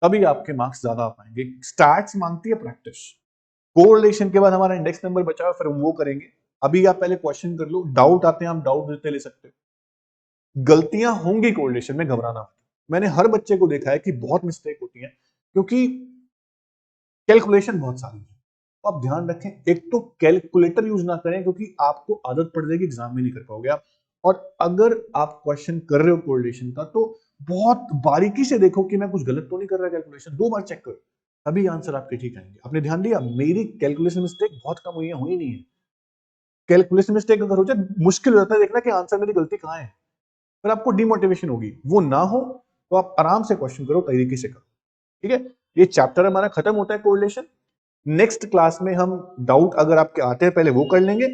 तभी आपके मार्क्स ज्यादा आ पाएंगे। स्टैट्स मांगती है प्रैक्टिस। कोरिलेशन के बाद हमारा इंडेक्स नंबर बचा हुआ, फिर हम वो करेंगे। अभी आप पहले क्वेश्चन कर लो, डाउट आते हैं आप डाउट जितने ले सकते हो। गलतियां होंगी कोरिलेशन में, घबराना मत। मैंने हर बच्चे को देखा है कि बहुत मिस्टेक होती है, क्योंकि कैलकुलेशन बहुत सारी है। तो आप ध्यान रखें, एक तो कैलकुलेटर यूज ना करें, क्योंकि आपको आदत पड़ जाएगी, एग्जाम में नहीं कर पाओगे आप। और अगर आप क्वेश्चन कर रहे हो कोरिलेशन का, तो बहुत बारीकी से देखो कि मैं कुछ गलत तो नहीं कर रहा, कैलकुलेशन 2 बार चेक करो, तभी आंसर आपके ठीक आएंगे। आपने ध्यान दिया, मेरी कैलकुलेशन मिस्टेक बहुत कम हुई है, हुई नहीं है। कैलकुलेशन मिस्टेक अगर हो जाए, मुश्किल हो जाता है देखना कि आंसर मेरी गलती कहां है, फिर आपको डिमोटिवेशन होगी। वो ना हो तो आप आराम से क्वेश्चन करो, तरीके से करो, ठीक है। ये चैप्टर हमारा खत्म होता है कोरिलेशन। नेक्स्ट क्लास में हम डाउट अगर आपके आते हैं पहले वो कर लेंगे,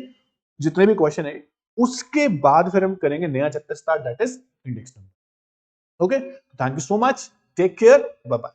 जितने भी क्वेश्चन है, उसके बाद फिर हम करेंगे नया chapter start, that is index number. Okay, thank you so much, take care, bye bye.